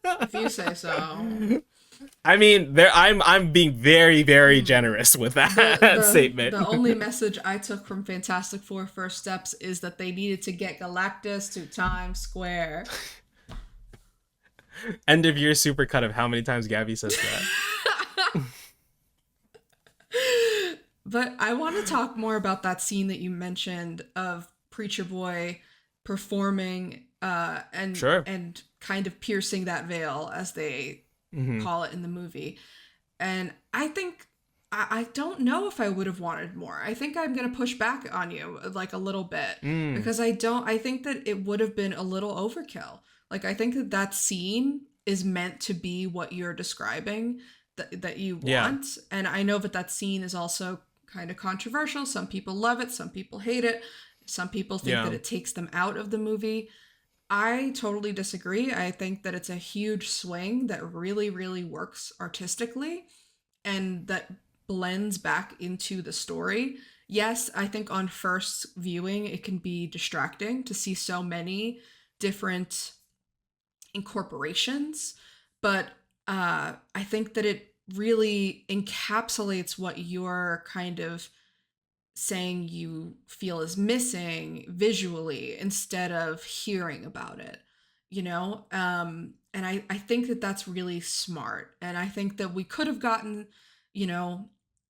If you say so. I mean, there I'm being very, very Hmm. generous with The that the statement. only message I took from Fantastic Four First Steps is that they needed to get Galactus to Times Square. End of year supercut of how many times Gabby says that. But I want to talk more about that scene that you mentioned of Preacher Boy performing Sure. and kind of piercing that veil, as they Hmm. call it in the movie. And I think I don't know if I would have wanted more. I think I'm gonna push back on you like a little bit, Mm. because I think that it would have been a little overkill. Like, I think that that scene is meant to be what you're describing, that you Yeah. want. And I know that that scene is also kind of controversial. Some people love it, some people hate it. Some people think that Yeah. it takes them out of the movie. I totally disagree. I think that it's a huge swing that really, really works artistically and that blends back into the story. Yes, I think on first viewing, it can be distracting to see so many different incorporations, but I think that it really encapsulates what you're kind of saying you feel is missing visually instead of hearing about it, you know? And I think that that's really smart. And I think that we could have gotten, you know,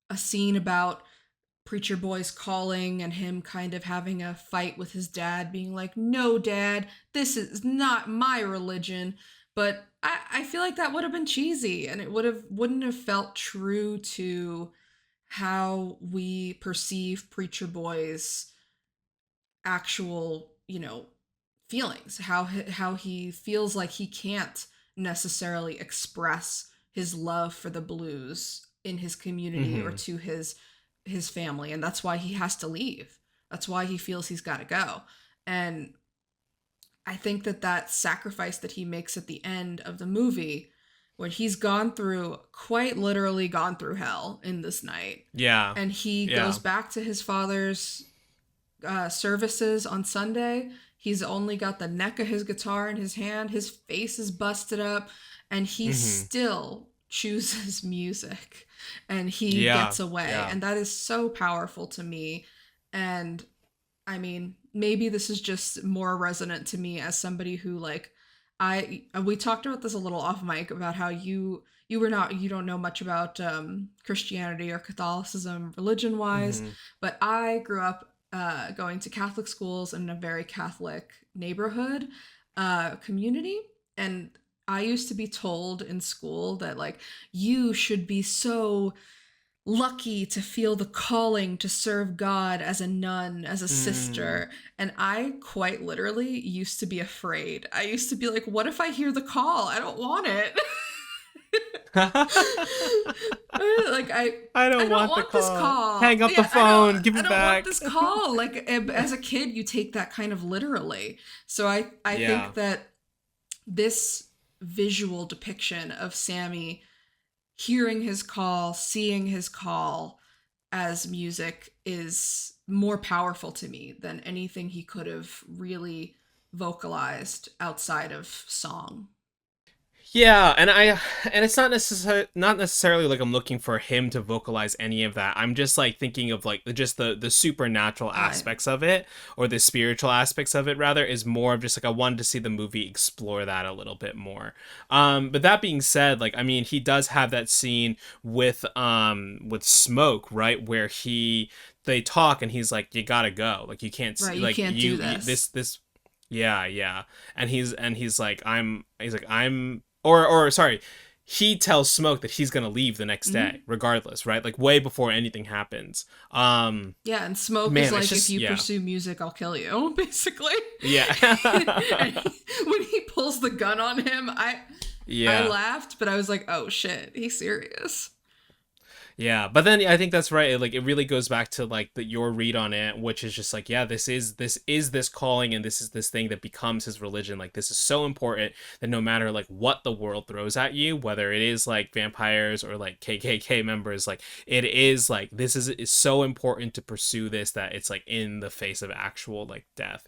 a scene about Preacher Boy's calling and him kind of having a fight with his dad, being like, no, dad, this is not my religion. But I feel like that would have been cheesy and it wouldn't have felt true to how we perceive Preacher Boy's actual, feelings, how he feels like he can't necessarily express his love for the blues in his community or Hmm. to his family, and that's why he has to leave. That's why he feels he's got to go. And I think that that sacrifice that he makes at the end of the movie, when he's gone through, quite literally gone through hell in this night, Yeah. and he goes Yeah. back to his father's services on Sunday. He's only got the neck of his guitar in his hand. His face is busted up, and he Hmm. still chooses music and he Yeah. gets away. Yeah. And that is so powerful to me. And I mean, maybe this is just more resonant to me as somebody who, like, I we talked about this a little off mic about how you don't know much about Christianity or Catholicism religion wise, Hmm. but I grew up going to Catholic schools in a very Catholic neighborhood community, and I used to be told in school that, like, you should be so lucky to feel the calling to serve God as a nun, as a Mm. sister. And I quite literally used to be afraid. I used to be like, what if I hear the call? I don't want it. Like, I I don't don't want the want this call. call. Hang up the Yeah, phone. Give I it don't want back. this call. Like, as a kid, you take that kind of literally. So I Yeah. think that this visual depiction of Sammy hearing his call, seeing his call as music is more powerful to me than anything he could have really vocalized outside of song. Yeah, and it's not necessarily like I'm looking for him to vocalize any of that. I'm just like thinking of like just the supernatural I aspects of it, or the spiritual aspects of it rather, is more of just like I wanted to see the movie explore that a little bit more. But that being said, like I mean, he does have that scene with Smoke, right, where they talk and he's like, you gotta go, like you can't right, you like can't do you this. this. Yeah, yeah. And he's like, I'm or sorry, he tells Smoke that he's gonna leave the next Hmm. day, regardless, right? Like way before anything happens. Yeah, and Smoke is Man, it's like, if just you yeah. pursue music, I'll kill you, basically. Yeah. And when he pulls the gun on him, I Yeah. laughed, but I was like, oh shit, he's serious. Yeah, but then I think that's right. Like it really goes back to like your read on it, which is just like, yeah, this calling, and this is this thing that becomes his religion. Like this is so important that no matter like what the world throws at you, whether it is like vampires or like KKK members, like it is like this is so important to pursue this that it's like in the face of actual like death.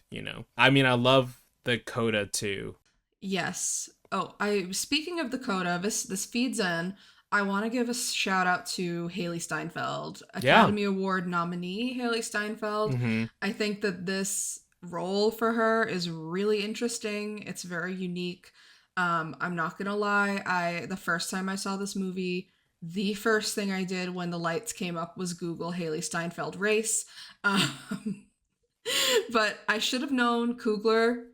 I mean, I love the coda too. Yes. Oh, I speaking of the coda, this feeds in. I want to give a shout out to Haley Steinfeld, Yeah. Academy Award nominee Haley Steinfeld. Mm-hmm. I think that this role for her is really interesting. It's very unique. I'm not gonna lie. I the first time I saw this movie, the first thing I did when the lights came up was Google Haley Steinfeld race. Um, but I should have known Coogler.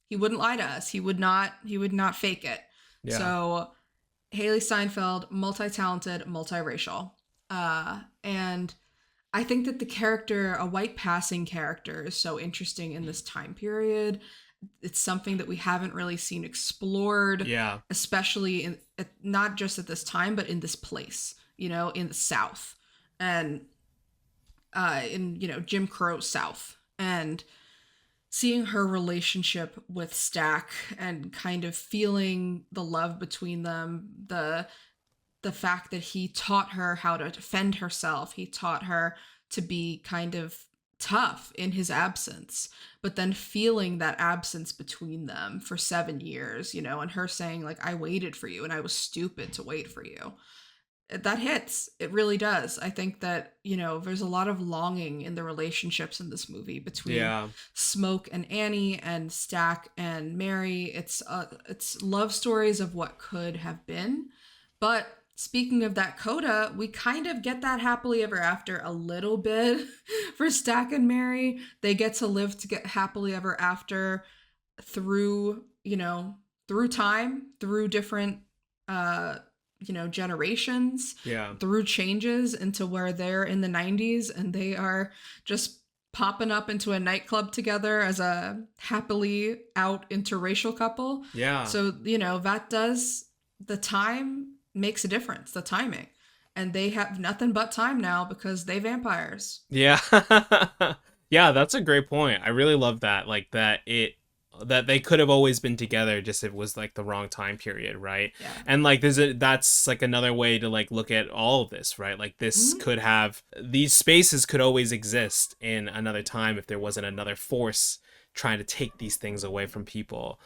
He wouldn't lie to us. He would not. He would not fake it. Yeah. So Haley Steinfeld, multi-talented, multiracial, and I think that the character, a white passing character, is so interesting in this time period. It's something that we haven't really seen explored, Yeah. especially in not just at this time, but in this place. In the South, and in Jim Crow South, and seeing her relationship with Stack and kind of feeling the love between them, the fact that he taught her how to defend herself, he taught her to be kind of tough in his absence, but then feeling that absence between them for 7 years, and her saying like, I waited for you and I was stupid to wait for you. That hits. It really does. I think that, there's a lot of longing in the relationships in this movie between Yeah. Smoke and Annie and Stack and Mary. It's love stories of what could have been. But speaking of that coda, we kind of get that happily ever after a little bit for Stack and Mary. They get to live to get happily ever after through, through time, through different generations, Yeah. through changes into where they're in the 90s and they are just popping up into a nightclub together as a happily out interracial couple. Yeah. So, that does, the time makes a difference, the timing. And they have nothing but time now because they vampires. Yeah. Yeah, that's a great point. I really love that. Like that they could have always been together, just it was like the wrong time period, right? Yeah. And like that's like another way to like look at all of this, right? Like this Mm-hmm. could have, these spaces could always exist in another time if there wasn't another force trying to take these things away from people.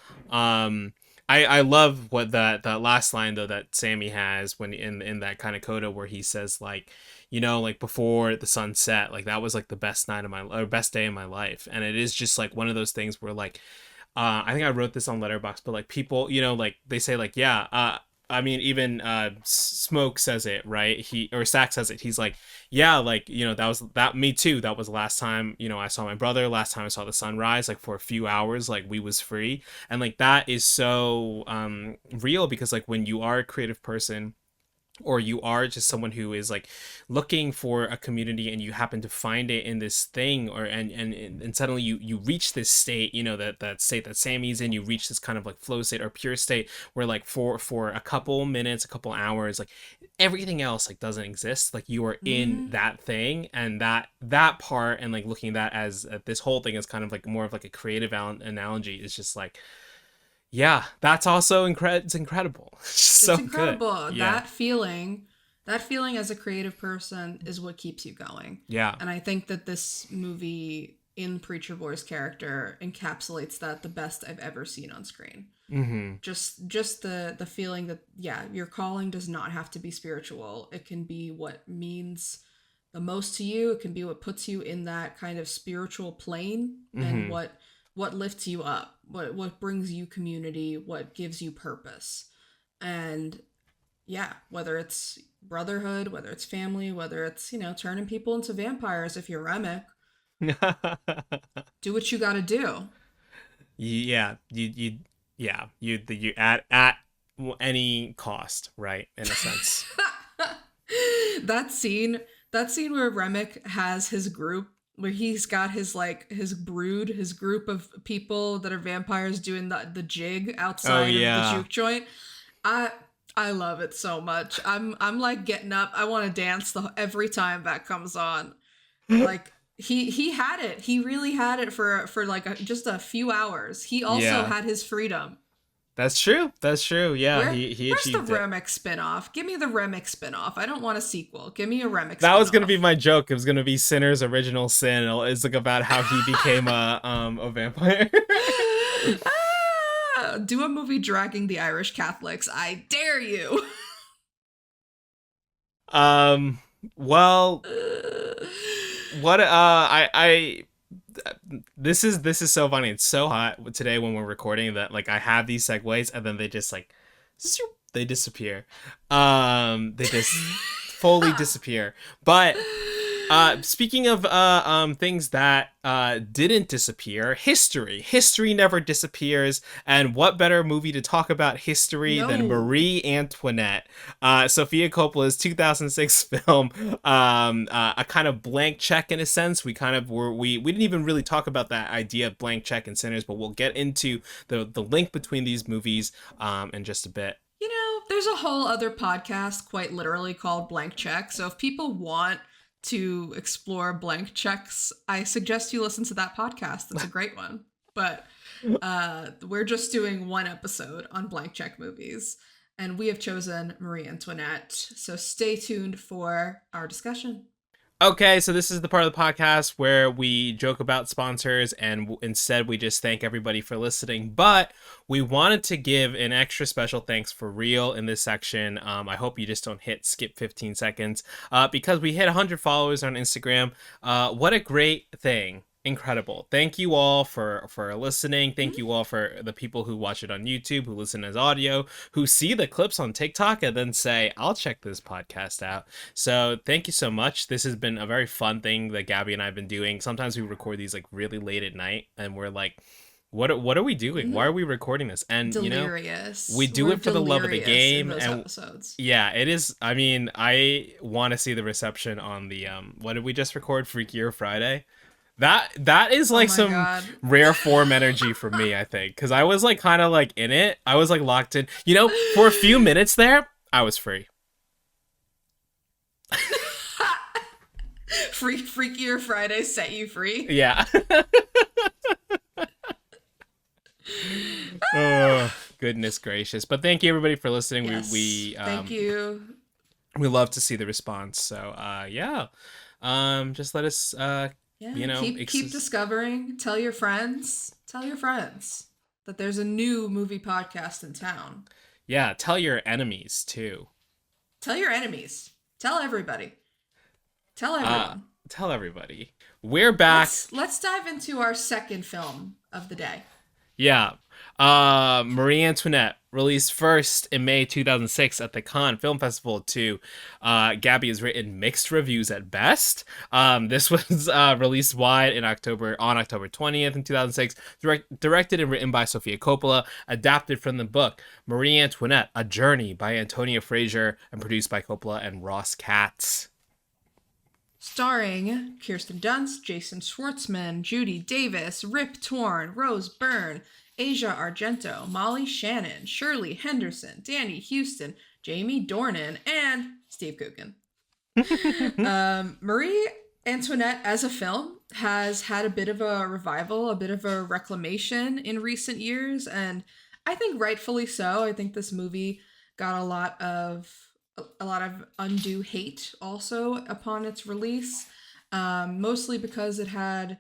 I love what that last line though that Sammy has when in that kind of coda where he says like, like before the sun set, like that was like the best night of my, or best day of my life. And it is just like one of those things where like, I think I wrote this on Letterboxd, but like people, like they say like, yeah, I mean, even Smoke says it, right? Or Stack says it. He's like, yeah, like, that was that, me too. That was the last time, I saw my brother, last time I saw the sunrise, like for a few hours, like we was free. And like that is so real, because like when you are a creative person, or you are just someone who is like looking for a community and you happen to find it in this thing, or and suddenly you reach this state, that state that Sammy's in, you reach this kind of like flow state or pure state where like for a couple minutes, a couple hours, like everything else like doesn't exist, like you are in Mm-hmm. that thing. And that part, and like looking at that as this whole thing is kind of like more of like a creative analogy, is just like, yeah, that's also it's incredible. It's just It's so good. incredible. Yeah. That feeling as a creative person is what keeps you going. Yeah. And I think that this movie in Preacher Boy's character encapsulates that the best I've ever seen on screen. Mm-hmm. Just the feeling that, yeah, your calling does not have to be spiritual. It can be what means the most to you. It can be what puts you in that kind of spiritual plane, and Mm-hmm. what lifts you up, what brings you community, what gives you purpose. And yeah, whether it's brotherhood, whether it's family, whether it's, turning people into vampires, if you're Remick, do what you got to do. Yeah, you at any cost, right? In a sense. that scene that scene where Remick has his group, where he's got his like his brood, his group of people that are vampires doing the jig Oh outside of the yeah. juke joint. I love it so much. I'm like getting up. I want to dance every time that comes on. Like he had it. He really had it for like just a few hours. He also Yeah. had his freedom. That's true. That's true. Yeah, he Where's the achieved it. Remick spinoff? Give me the Remick spinoff. I don't want a sequel. Give me a Remick That was gonna spinoff. be my joke. It was gonna be Sinner's original sin. It's like about how he became a vampire. Do a movie dragging the Irish Catholics. I dare you. Um. Well, what? This is so funny. It's so hot today when we're recording that like I have these segues and then they just like they disappear. They just fully disappear. But speaking of things that didn't disappear, history never disappears, and what better movie to talk about history than No. Marie Antoinette, Sofia Coppola's 2006 film, a kind of blank check in a sense. We didn't even really talk about that idea of blank check and Sinners, but we'll get into the link between these movies in just a bit. You know, there's a whole other podcast quite literally called Blank Check. So if people want to explore blank checks, I suggest you listen to that podcast. It's a great one. But we're just doing one episode on blank check movies, and we have chosen Marie Antoinette. So stay tuned for our discussion. Okay, so this is the part of the podcast where we joke about sponsors and instead we just thank everybody for listening. But we wanted to give an extra special thanks for real in this section. I hope you just don't hit skip 15 seconds because we hit 100 followers on Instagram. What a great thing. Incredible. Thank you all for listening. Thank you all for the people who watch it on YouTube, who listen as audio, who see the clips on TikTok and then say, I'll check this podcast out. So thank you so much. This has been a very fun thing that Gabby and I have been doing. Sometimes we record these like really late at night and we're like, what are we doing? Why are we recording this? And delirious. We do it for the love of the game. In those and episodes. Yeah, it is. I mean, I want to see the reception on the what did we just record? Freakier Friday. That is like some rare form energy for me, I think, because I was like kind of like in it. I was like locked in. For a few minutes there, I was free. Freakier Friday set you free. Yeah. Oh, goodness gracious! But thank you everybody for listening. Yes. We thank you. We love to see the response. So yeah, just let us keep discovering. Tell your friends that there's a new movie podcast in town. Yeah, tell your enemies too. Tell your enemies. Tell everybody. Tell everyone. Tell everybody. We're back. Let's dive into our second film of the day. Yeah. Marie Antoinette, released first in May 2006 at the Cannes Film Festival to Gabby has written mixed reviews at best. This was released wide on October 20th in 2006, directed and written by Sofia Coppola, adapted from the book Marie Antoinette, A Journey by Antonia Fraser, and produced by Coppola and Ross Katz. Starring Kirsten Dunst, Jason Schwartzman, Judy Davis, Rip Torn, Rose Byrne, Asia Argento, Molly Shannon, Shirley Henderson, Danny Houston, Jamie Dornan, and Steve Coogan. Marie Antoinette as a film has had a bit of a revival, a bit of a reclamation in recent years, and I think rightfully so. I think this movie got a lot of undue hate also upon its release, mostly because it had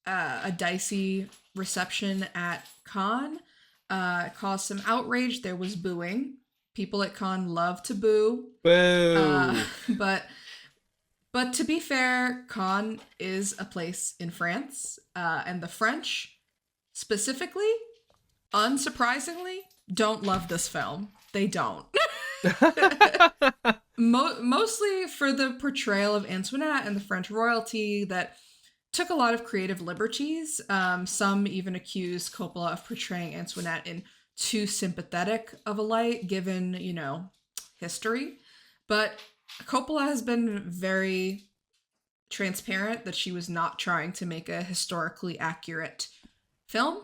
a dicey reception at Cannes. It caused some outrage. There was booing. People at Cannes love to boo. Boo. But to be fair, Cannes is a place in France, and the French, specifically, unsurprisingly, don't love this film. They don't. Mostly for the portrayal of Antoinette and the French royalty that took a lot of creative liberties. Some even accused Coppola of portraying Antoinette in too sympathetic of a light, given, history. But Coppola has been very transparent that she was not trying to make a historically accurate film.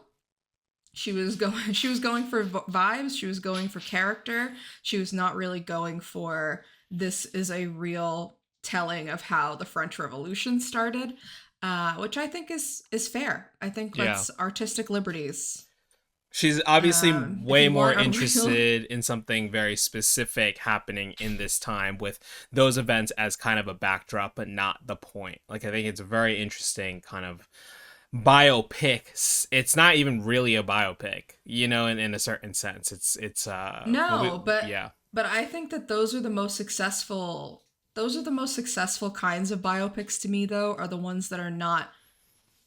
She was going for vibes. She was going for character. She was not really going for this is a real telling of how the French Revolution started, which I think is fair. I think that's artistic liberties. She's obviously way more interested in something very specific happening in this time with those events as kind of a backdrop, but not the point. Like, I think it's a very interesting kind of biopic. It's not even really a biopic, in a certain sense. It's No, yeah. but I think that those are the most successful. Those are the most successful kinds of biopics to me, though, are the ones that are not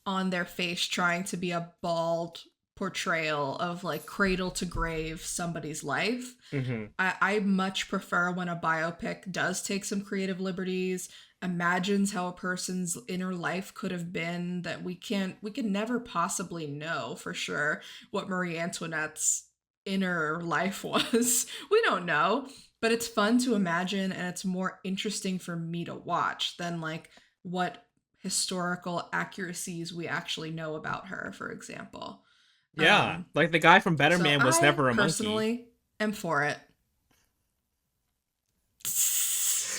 on their face trying to be a bald portrayal of like cradle to grave somebody's life. Hmm. I much prefer when a biopic does take some creative liberties, imagines how a person's inner life could have been, that we can never possibly know for sure what Marie Antoinette's inner life was. We don't know, but it's fun to imagine and it's more interesting for me to watch than like what historical accuracies we actually know about her, for example. Yeah, Um, like the guy from Better so Man was I never a monkey. personally am for it.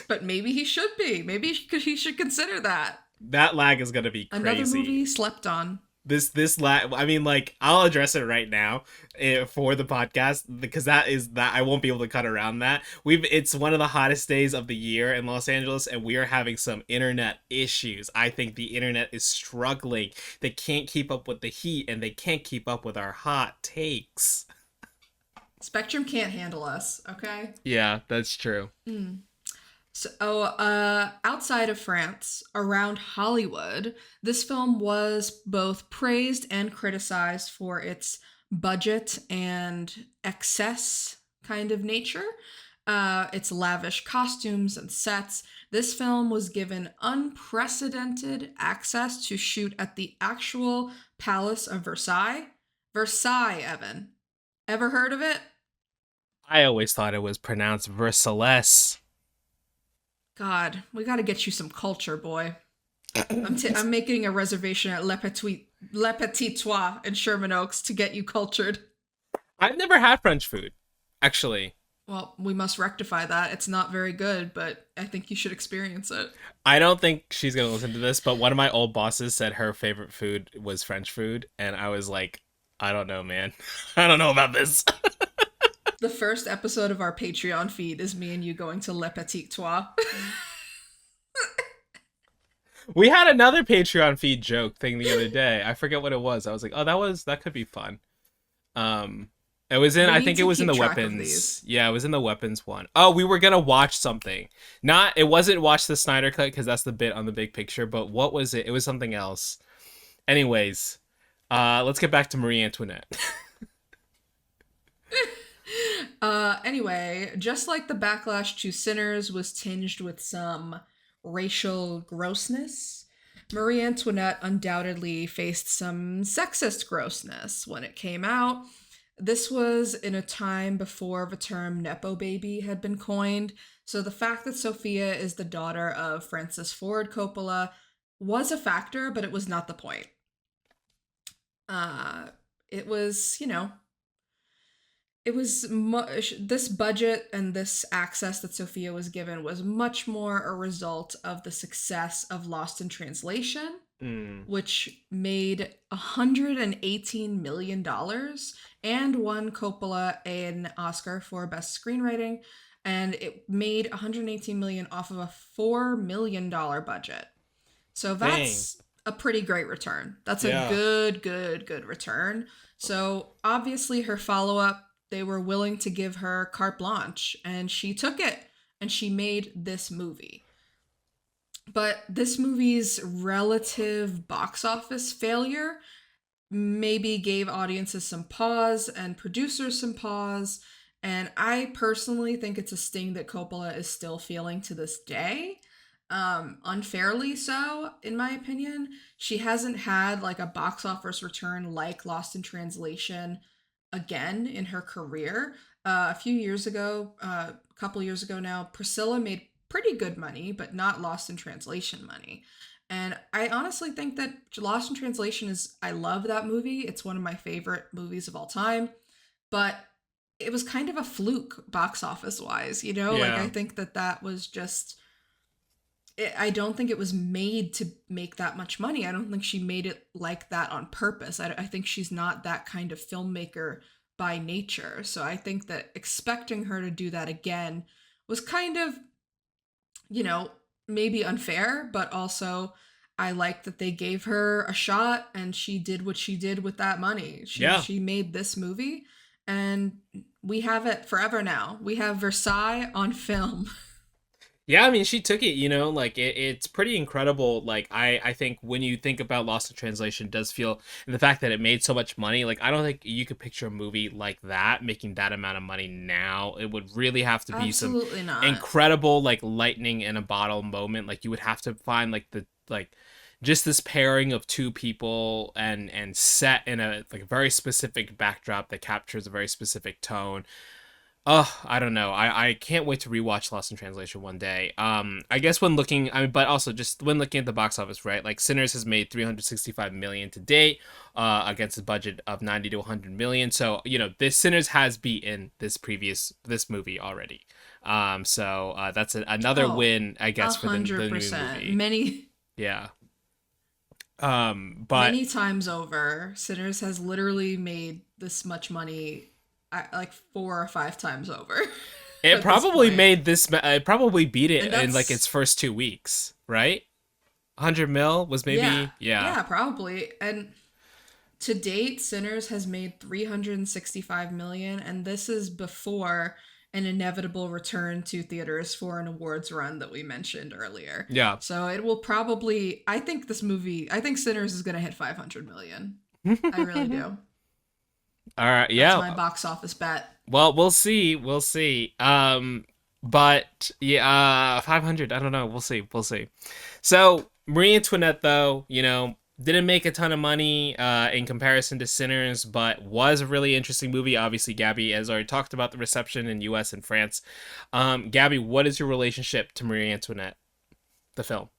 But maybe he should be. Maybe he should consider that. That lag is gonna be Another crazy. movie slept on. This lag. I mean, like, I'll address it right now, for the podcast, because that I won't be able to cut around that. It's one of the hottest days of the year in Los Angeles, and we are having some internet issues. I think the internet is struggling. They can't keep up with the heat, and they can't keep up with our hot takes. Spectrum can't handle us, okay? Yeah, that's true. Mm. So, outside of France, around Hollywood, this film was both praised and criticized for its budget and excess kind of nature. Its lavish costumes and sets. This film was given unprecedented access to shoot at the actual Palace of Versailles. Versailles, Evan. Ever heard of it? I always thought it was pronounced Versailles. God, we got to get you some culture, boy. I'm making a reservation at Le Petit Trois in Sherman Oaks to get you cultured. I've never had French food, actually. Well, we must rectify that. It's not very good, but I think you should experience it. I don't think she's gonna listen to this, but one of my old bosses said her favorite food was French food, and I was like, I don't know, man. I don't know about this. The first episode of our Patreon feed is me and you going to Le Petit Trois. We had another Patreon feed joke thing the other day. I forget what it was. I was like, oh, that could be fun. Um, it was in. We I need think it to was in keep the track of weapons. these. Yeah, it was in the weapons one. Oh, we were gonna watch something. Not. It wasn't watch the Snyder cut because that's the bit on the big picture. But what was it? It was something else. Anyways, let's get back to Marie Antoinette. Anyway, just like the backlash to Sinners was tinged with some racial grossness, Marie Antoinette undoubtedly faced some sexist grossness when it came out. This was in a time before the term Nepo baby had been coined, so the fact that Sofia is the daughter of Francis Ford Coppola was a factor, but it was not the point. Uh, it was, this budget and this access that Sophia was given was much more a result of the success of Lost in Translation, Mm. which made $118 million and won Coppola an Oscar for Best Screenwriting. And it made $118 million off of a $4 million budget. So Dang. that's a pretty great return. That's a Yeah. good return. So obviously her follow-up, they were willing to give her carte blanche and she took it and she made this movie. But this movie's relative box office failure maybe gave audiences some pause and producers some pause. And I personally think it's a sting that Coppola is still feeling to this day. Unfairly so, in my opinion. She hasn't had like a box office return like Lost in Translation again in her career. A few years ago, a couple years ago now, Priscilla made pretty good money, but not Lost in Translation money. And I honestly think that Lost in Translation I love that movie. It's one of my favorite movies of all time. But it was kind of a fluke box office wise, you know? Like, I Yeah. think that was just. I don't think it was made to make that much money. I don't think she made it like that on purpose. I think she's not that kind of filmmaker by nature. So I think that expecting her to do that again was kind of, you know, maybe unfair, but also I like that they gave her a shot and she did what she did with that money. Yeah. She made this movie, and we have it forever now. We have Versailles on film. Yeah, I mean, she took it, like it's pretty incredible. Like I think when you think about Lost in Translation, it does feel, and the fact that it made so much money, like I don't think you could picture a movie like that making that amount of money now. It would really have to be some Absolutely not. incredible like lightning in a bottle moment. Like you would have to find like the like just this pairing of two people and set in a like very specific backdrop that captures a very specific tone. Oh, I don't know. I can't wait to rewatch Lost in Translation one day. I guess when looking, I mean, but also just when looking at the box office, right? Like Sinners has made 365 million to date, against a budget of 90 to 100 million. So this Sinners has beaten this movie already. So that's another Oh, win, I a guess, for the hundred new percent. movie. Yeah. But Many times over, Sinners has literally made this much money, like 4 or 5 times over it at this probably point. made this. It probably beat it And in like its that's, first 2 weeks, right? 100 mil was yeah, maybe, yeah. yeah, probably. And to date, Sinners has made 365 million, and this is before an inevitable return to theaters for an awards run that we mentioned earlier. Yeah. So it will probably, I think Sinners is going to hit 500 million. I really do. All right, That's yeah. my box office bet. Well, we'll see. We'll see. But yeah, 500, I don't know. We'll see. We'll see. So, Marie Antoinette though, didn't make a ton of money in comparison to Sinners, but was a really interesting movie. Obviously, Gabby has already talked about the reception in US and France. Gabby, what is your relationship to Marie Antoinette, the film?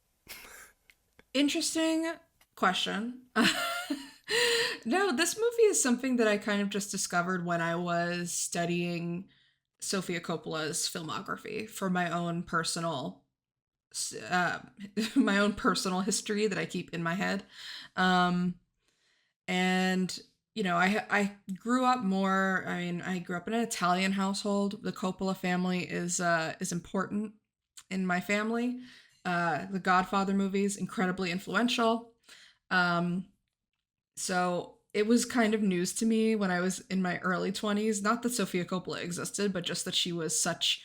Interesting question. No, this movie is something that I kind of just discovered when I was studying Sofia Coppola's filmography for uh, my own personal history that I keep in my head. Um, and I grew up more. I mean, I grew up in an Italian household. The Coppola family is important in my family. The Godfather movies incredibly influential. Um, so it was kind of news to me when I was in my early 20s. Not that Sofia Coppola existed, but just that she was such,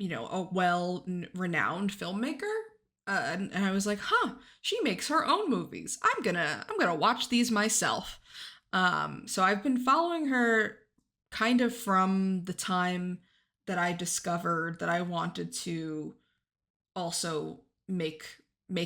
a well renowned filmmaker. And I was like, huh, she makes her own movies. I'm gonna watch these myself. So I've been following her kind of from the time that I discovered that I wanted to also make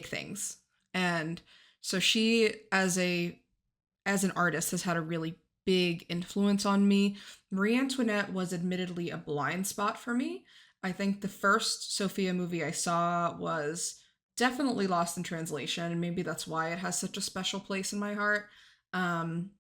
things. And so she as an artist has had a really big influence on me. Marie Antoinette was admittedly a blind spot for me. I think the first Sophia movie I saw was definitely Lost in Translation, and maybe that's why it has such a special place in my heart. Um,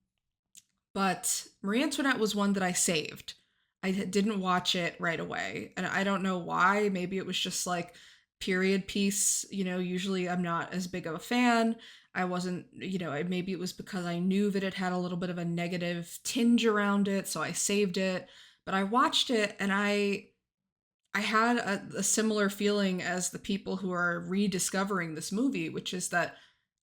but Marie Antoinette was one that I saved. I didn't watch it right away, and I don't know why. Maybe it was just like period piece. Usually I'm not as big of a fan. I wasn't, maybe it was because I knew that it had a little bit of a negative tinge around it, so I saved it. But I watched it and I had a similar feeling as the people who are rediscovering this movie, which is that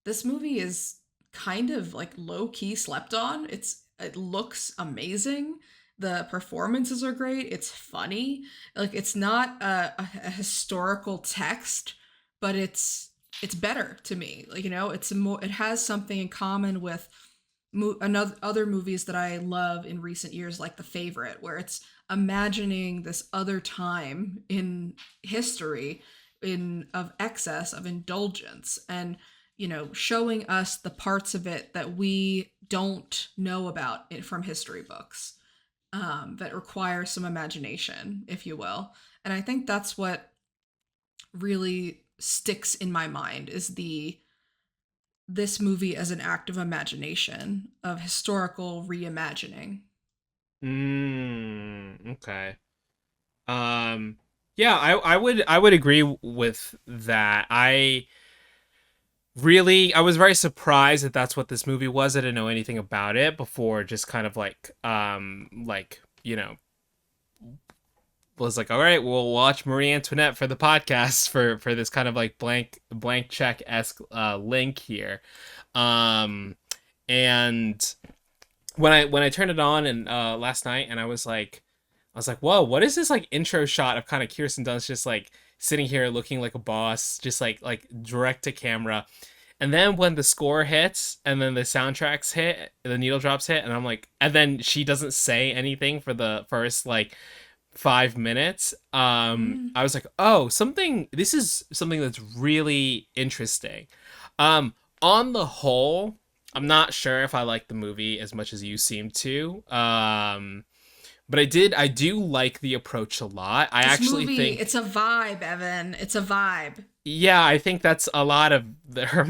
this movie is kind of like low key slept on. It looks amazing. The performances are great. It's funny. Like it's not a historical text, but it's better to me. Like it has something in common with another other movies that I love in recent years, like The Favorite, where it's imagining this other time in history of excess of indulgence and showing us the parts of it that we don't know about it from history books, that require some imagination, if you will. And I think that's what really sticks in my mind is the this movie as an act of imagination, of historical reimagining. Okay. Um, yeah, I would agree with that. I was very surprised that that's what this movie was. I didn't know anything about it before, just kind of like was like, all right, we'll watch Marie Antoinette for the podcast for this kind of like blank check esque link here. Um, and when I turned it on and last night, and I was like, whoa, what is this like intro shot of kind of Kirsten Dunst just like sitting here looking like a boss, just like direct to camera. And then when the score hits and then the soundtracks hit, the needle drops hit, and I'm like, and then she doesn't say anything for the first like 5 minutes. Mm. I was like, oh, this is something that's really interesting. Um, on the whole, I'm not sure if I like the movie as much as you seem to. But I do like the approach a lot. I This actually movie, think, it's a vibe, Evan. It's a vibe. yeah, I think that's a lot of her.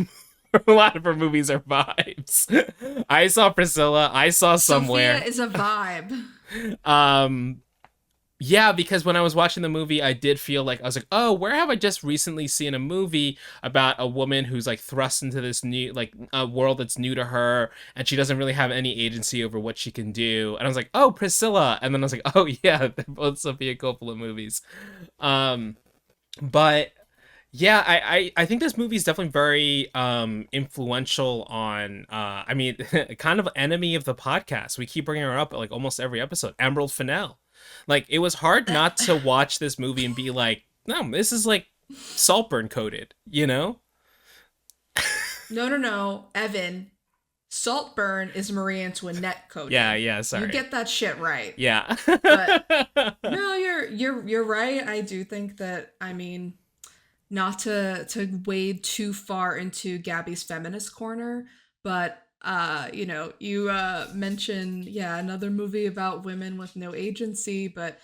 A lot of her movies are vibes. I saw Priscilla. I saw Sofia Somewhere. is a vibe. Um, yeah, because when I was watching the movie, I did feel like I was like, oh, where have I just recently seen a movie about a woman who's like thrust into this new like a world that's new to her, and she doesn't really have any agency over what she can do. And I was like, oh, Priscilla, and then I was like, oh yeah, they're both Sofia Coppola movies. Um, but yeah, I think this movie is definitely very influential on I mean kind of enemy of the podcast. We keep bringing her up at like almost every episode. Emerald Fennell. Like it was hard not to watch this movie and be like, no, this is like Saltburn coated, you know? No, no, no, Evan. Saltburn is Marie Antoinette Yeah, coded. yeah, You sorry. get that shit right. Yeah. But no, you're right. I do think that, I mean, not to wade too far into Gabby's feminist corner, but you mentioned, yeah, another movie about women with no agency, but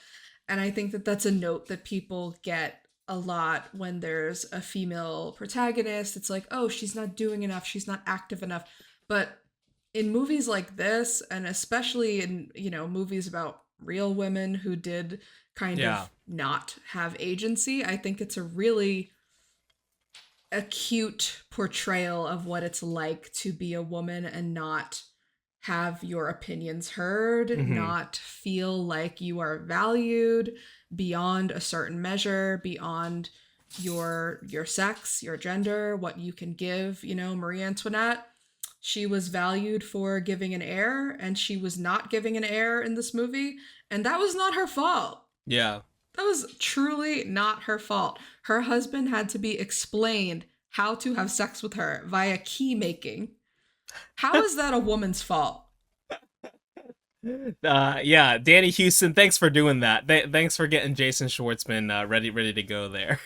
and I think that that's a note that people get a lot when there's a female protagonist. It's like, oh, she's not doing enough, she's not active enough. But in movies like this, and especially in, movies about real women who did kind Yeah. of not have agency, I think it's a really acute portrayal of what it's like to be a woman and not have your opinions heard, Hmm. not feel like you are valued beyond a certain measure, beyond your sex, your gender, what you can give. Marie Antoinette, she was valued for giving an heir, and she was not giving an heir in this movie, and that was not her fault. Yeah. That was truly not her fault. Her husband had to be explained how to have sex with her via key making. How is that a woman's fault? Yeah, Danny Houston, thanks for doing that. Thanks for getting Jason Schwartzman ready to go there.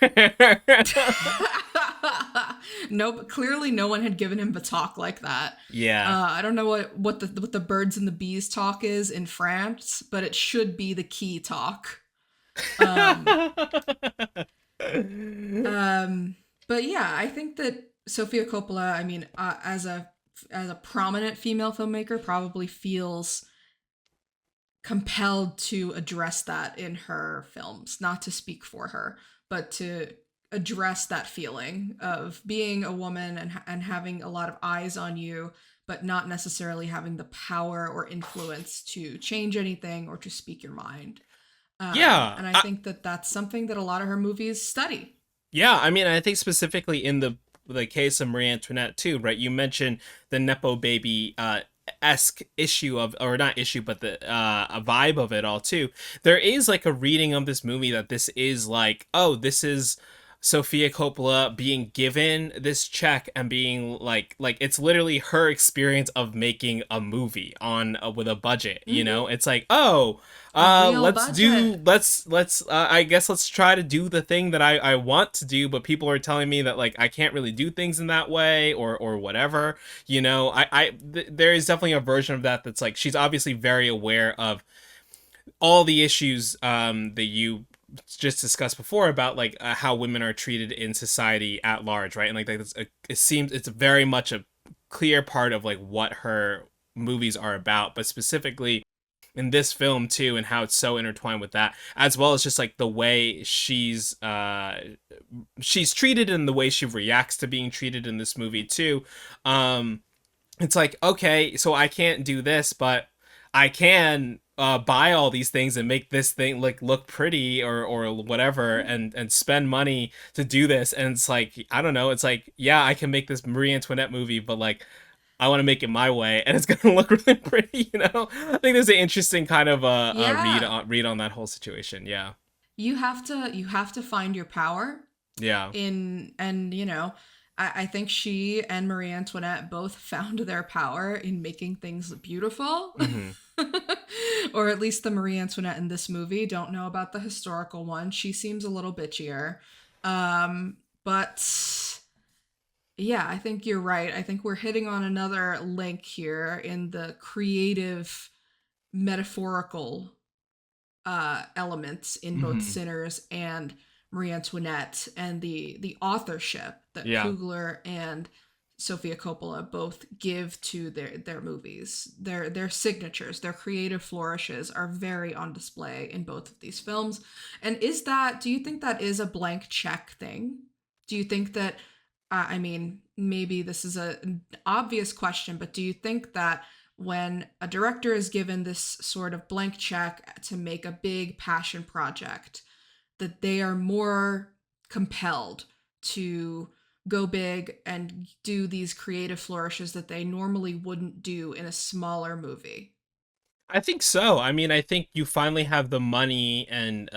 No, but clearly no one had given him a talk like that. Yeah. I don't know what the birds and the bees talk is in France, but it should be the key talk. Um, but yeah, I think that Sofia Coppola, I mean, as a prominent female filmmaker, probably feels compelled to address that in her films, not to speak for her, but to address that feeling of being a woman and having a lot of eyes on you, but not necessarily having the power or influence to change anything or to speak your mind. Yeah. And I think that that's something that a lot of her movies study. Yeah, I mean, I think specifically in the case of Marie Antoinette too, right? You mentioned the nepo baby esque issue of, or not issue, but the a vibe of it all too. There is like a reading of this movie that this is like, oh, this is Sofia Coppola being given this check and being like it's literally her experience of making a movie on with a budget, you Mm-hmm. know? It's like, "Oh, A real let's do budget. let's I guess let's try to do the thing that I want to do, but people are telling me that like I can't really do things in that way or whatever, you know? There is definitely a version of that that's like she's obviously very aware of all the issues that you just discussed before about like how women are treated in society at large, right? And like it seems it's very much a clear part of like what her movies are about, but specifically in this film too, and how it's so intertwined with that, as well as just like the way she's treated and the way she reacts to being treated in this movie too. um it's like, okay, so I can't do this, but I can buy all these things and make this thing like look pretty or whatever and spend money to do this, and it's like, I don't know, it's like, yeah, I can make this Marie Antoinette movie, but like I want to make it my way and it's gonna look really pretty, you know. I think there's an interesting kind of Yeah. read on that whole situation. Yeah. You have to find your power Yeah. in, and I think she and Marie Antoinette both found their power in making things beautiful. Hmm. Or at least the Marie Antoinette in this movie. Don't know about the historical one. She seems a little bitchier. But yeah, I think you're right. I think we're hitting on another link here in the creative metaphorical elements in both Hmm. Sinners and Marie Antoinette, and the authorship that Yeah. Coogler and Sofia Coppola both give to their movies. Their signatures, their creative flourishes are very on display in both of these films. And do you think that is a blank check thing? Do you think that I mean, maybe this is an obvious question, but do you think that when a director is given this sort of blank check to make a big passion project, that they are more compelled to go big and do these creative flourishes that they normally wouldn't do in a smaller movie? I think so. I mean, I think you finally have the money and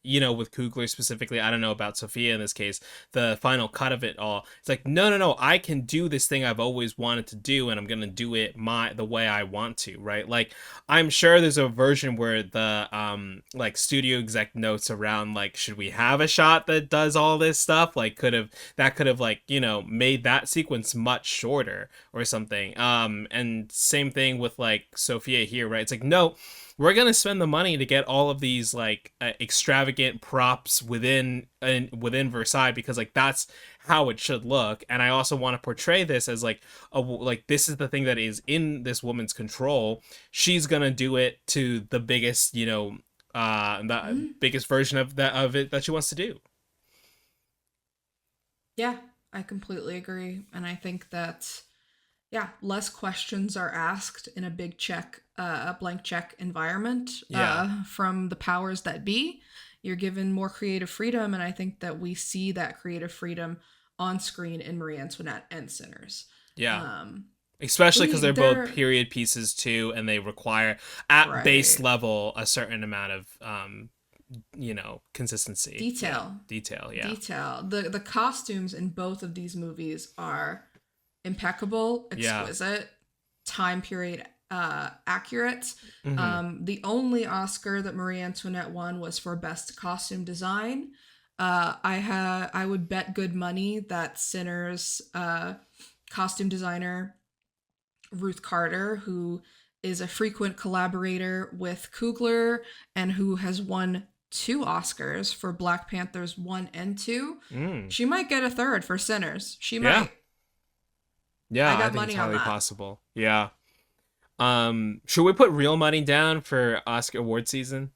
you know, with Coogler specifically, I don't know about Sophia in this case, the final cut of it all. It's like, no, no, no, I can do this thing I've always wanted to do, and I'm gonna do it the way I want to, right? Like, I'm sure there's a version where the like studio exec notes around like, should we have a shot that does all this stuff? Like, could have like, you know, made that sequence much shorter or something. And same thing with like Sophia here, right? It's like, no, we're gonna spend the money to get all of these like extravagant props within Versailles, because like that's how it should look. And I also want to portray this as like like this is the thing that is in this woman's control. She's gonna do it to the biggest, you know, the Mm, biggest version of that of it that she wants to do. yeah, I completely agree. And I think that, yeah, less questions are asked in a a blank check environment Yeah. from the powers that be. You're given more creative freedom, and I think that we see that creative freedom on screen in Marie Antoinette and Sinners. Yeah. Um, Especially because we they're both they're period pieces too, and they require at base right. level a certain amount of you know, consistency. Yeah. Detail, Detail. Yeah. detail. The costumes in both of these movies are impeccable, Yeah. exquisite, time period accurate. Hmm. The only Oscar that Marie Antoinette won was for best costume design. I would bet good money that Sinners costume designer Ruth Carter, who is a frequent collaborator with Coogler and who has won two Oscars for Black Panthers 1 and 2, Mm. she might get a third for Sinners. She Yeah. might. I Yeah, I got think it's money on highly that. possible. Yeah. Should we put real money down for Oscar award season?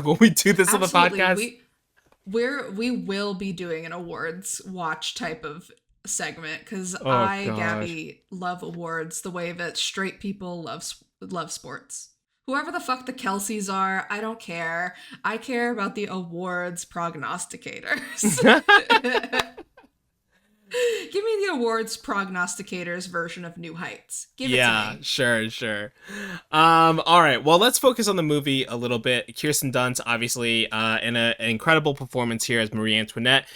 Will we do this on the Absolutely. podcast? We will be doing an awards watch type of segment because Oh gosh. Gabby, love awards the way that straight people love sports. Whoever the fuck the Kelseys are, I don't care. I care about the awards prognosticators. Give me the awards prognosticators version of New Heights. Give it to Yeah, me. sure, sure. All right. Well, let's focus on the movie a little bit. Kirsten Dunst, obviously, in an incredible performance here as Marie Antoinette,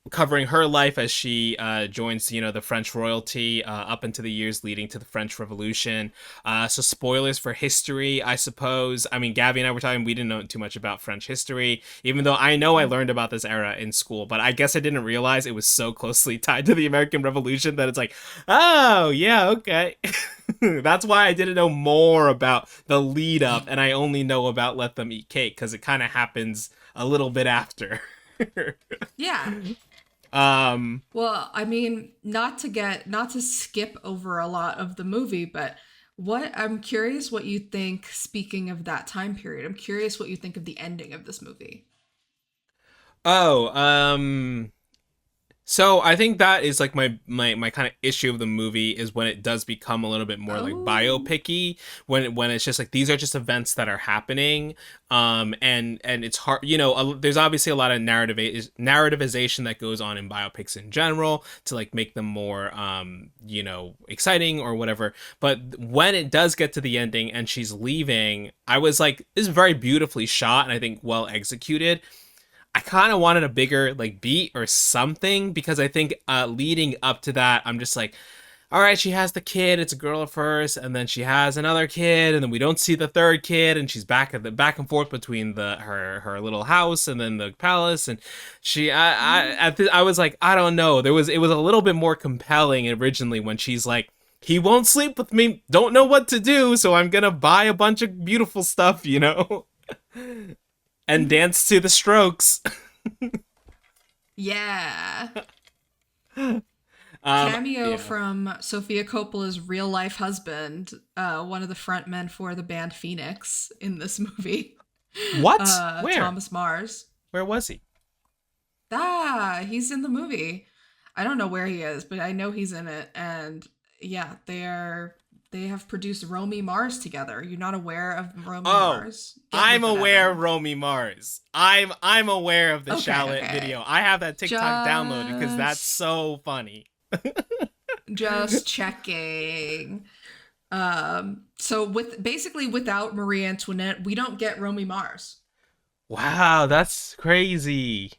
covering her life as she joins, you know, the French royalty up into the years leading to the French Revolution. So spoilers for history, I suppose. I mean, Gabby and I were talking. We didn't know too much about French history, even though I know I learned about this era in school. But I guess I didn't realize it was so closely tied to the American Revolution that it's like, oh, yeah, okay. That's why I didn't know more about the lead up, and I only know about Let Them Eat Cake because it kind of happens a little bit after. Yeah. um, Well, I mean, not to skip over a lot of the movie, but what I'm curious what you think, speaking of that time period. I'm curious what you think of the ending of this movie. oh, So I think that is like my kind of issue of the movie is when it does become a little bit more like Oh. biopicky, when it's just like these are just events that are happening, and it's hard, there's obviously a lot of narrativization that goes on in biopics in general to like make them more exciting or whatever. But when it does get to the ending and she's leaving, I was like, this is very beautifully shot and I think well executed. I kind of wanted a bigger like beat or something because I think leading up to that, I'm just like, all right, she has the kid. It's a girl at first, and then she has another kid, and then we don't see the third kid, and she's back and forth between her little house and then the palace, and I was like, I don't know. It was a little bit more compelling originally when she's like, he won't sleep with me, don't know what to do, so I'm gonna buy a bunch of beautiful stuff, and dance to the Strokes. Yeah. um, Cameo yeah. from Sofia Coppola's real life husband, one of the frontmen for the band Phoenix in this movie, What? Where? Thomas Mars. Where was he? Ah, he's in the movie. I don't know where he is, but I know he's in it. And yeah, they have produced Romy Mars together. You're not aware of Romy Oh, Mars? Get I'm with it, aware of Evan. Romy Mars. I'm aware of the Okay, Shallot okay. video. I have that TikTok downloaded because that's Just so funny. just checking. So with basically without Marie Antoinette, we don't get Romy Mars. Wow, that's crazy.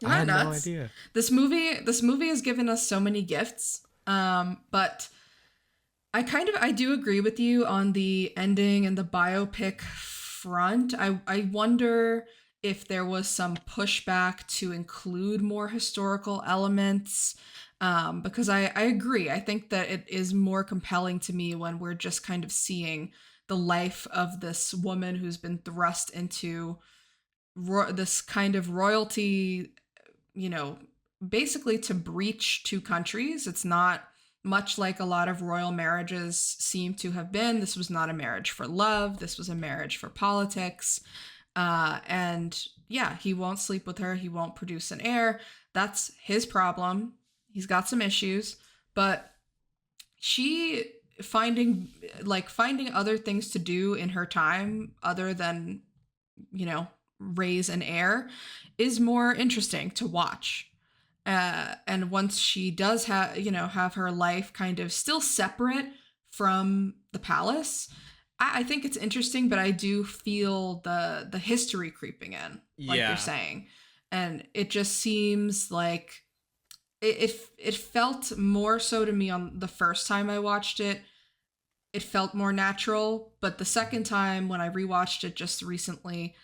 Isn't I that had no nuts? idea. This movie has given us so many gifts. But I do agree with you on the ending and the biopic front. I wonder if there was some pushback to include more historical elements. Because I agree. I think that it is more compelling to me when we're just kind of seeing the life of this woman who's been thrust into this kind of royalty, you know, basically to breach two countries. It's not much like a lot of royal marriages seem to have been. This was not a marriage for love, this was a marriage for politics. And yeah, he won't sleep with her, he won't produce an heir. That's his problem. He's got some issues, but she finding other things to do in her time other than, you know, raise an heir is more interesting to watch. And once she does have her life kind of still separate from the palace, I think it's interesting, but I do feel the history creeping in, like you're Yeah. saying, and it just seems like it felt more so to me on the first time I watched it. It felt more natural, but the second time when I rewatched it just recently,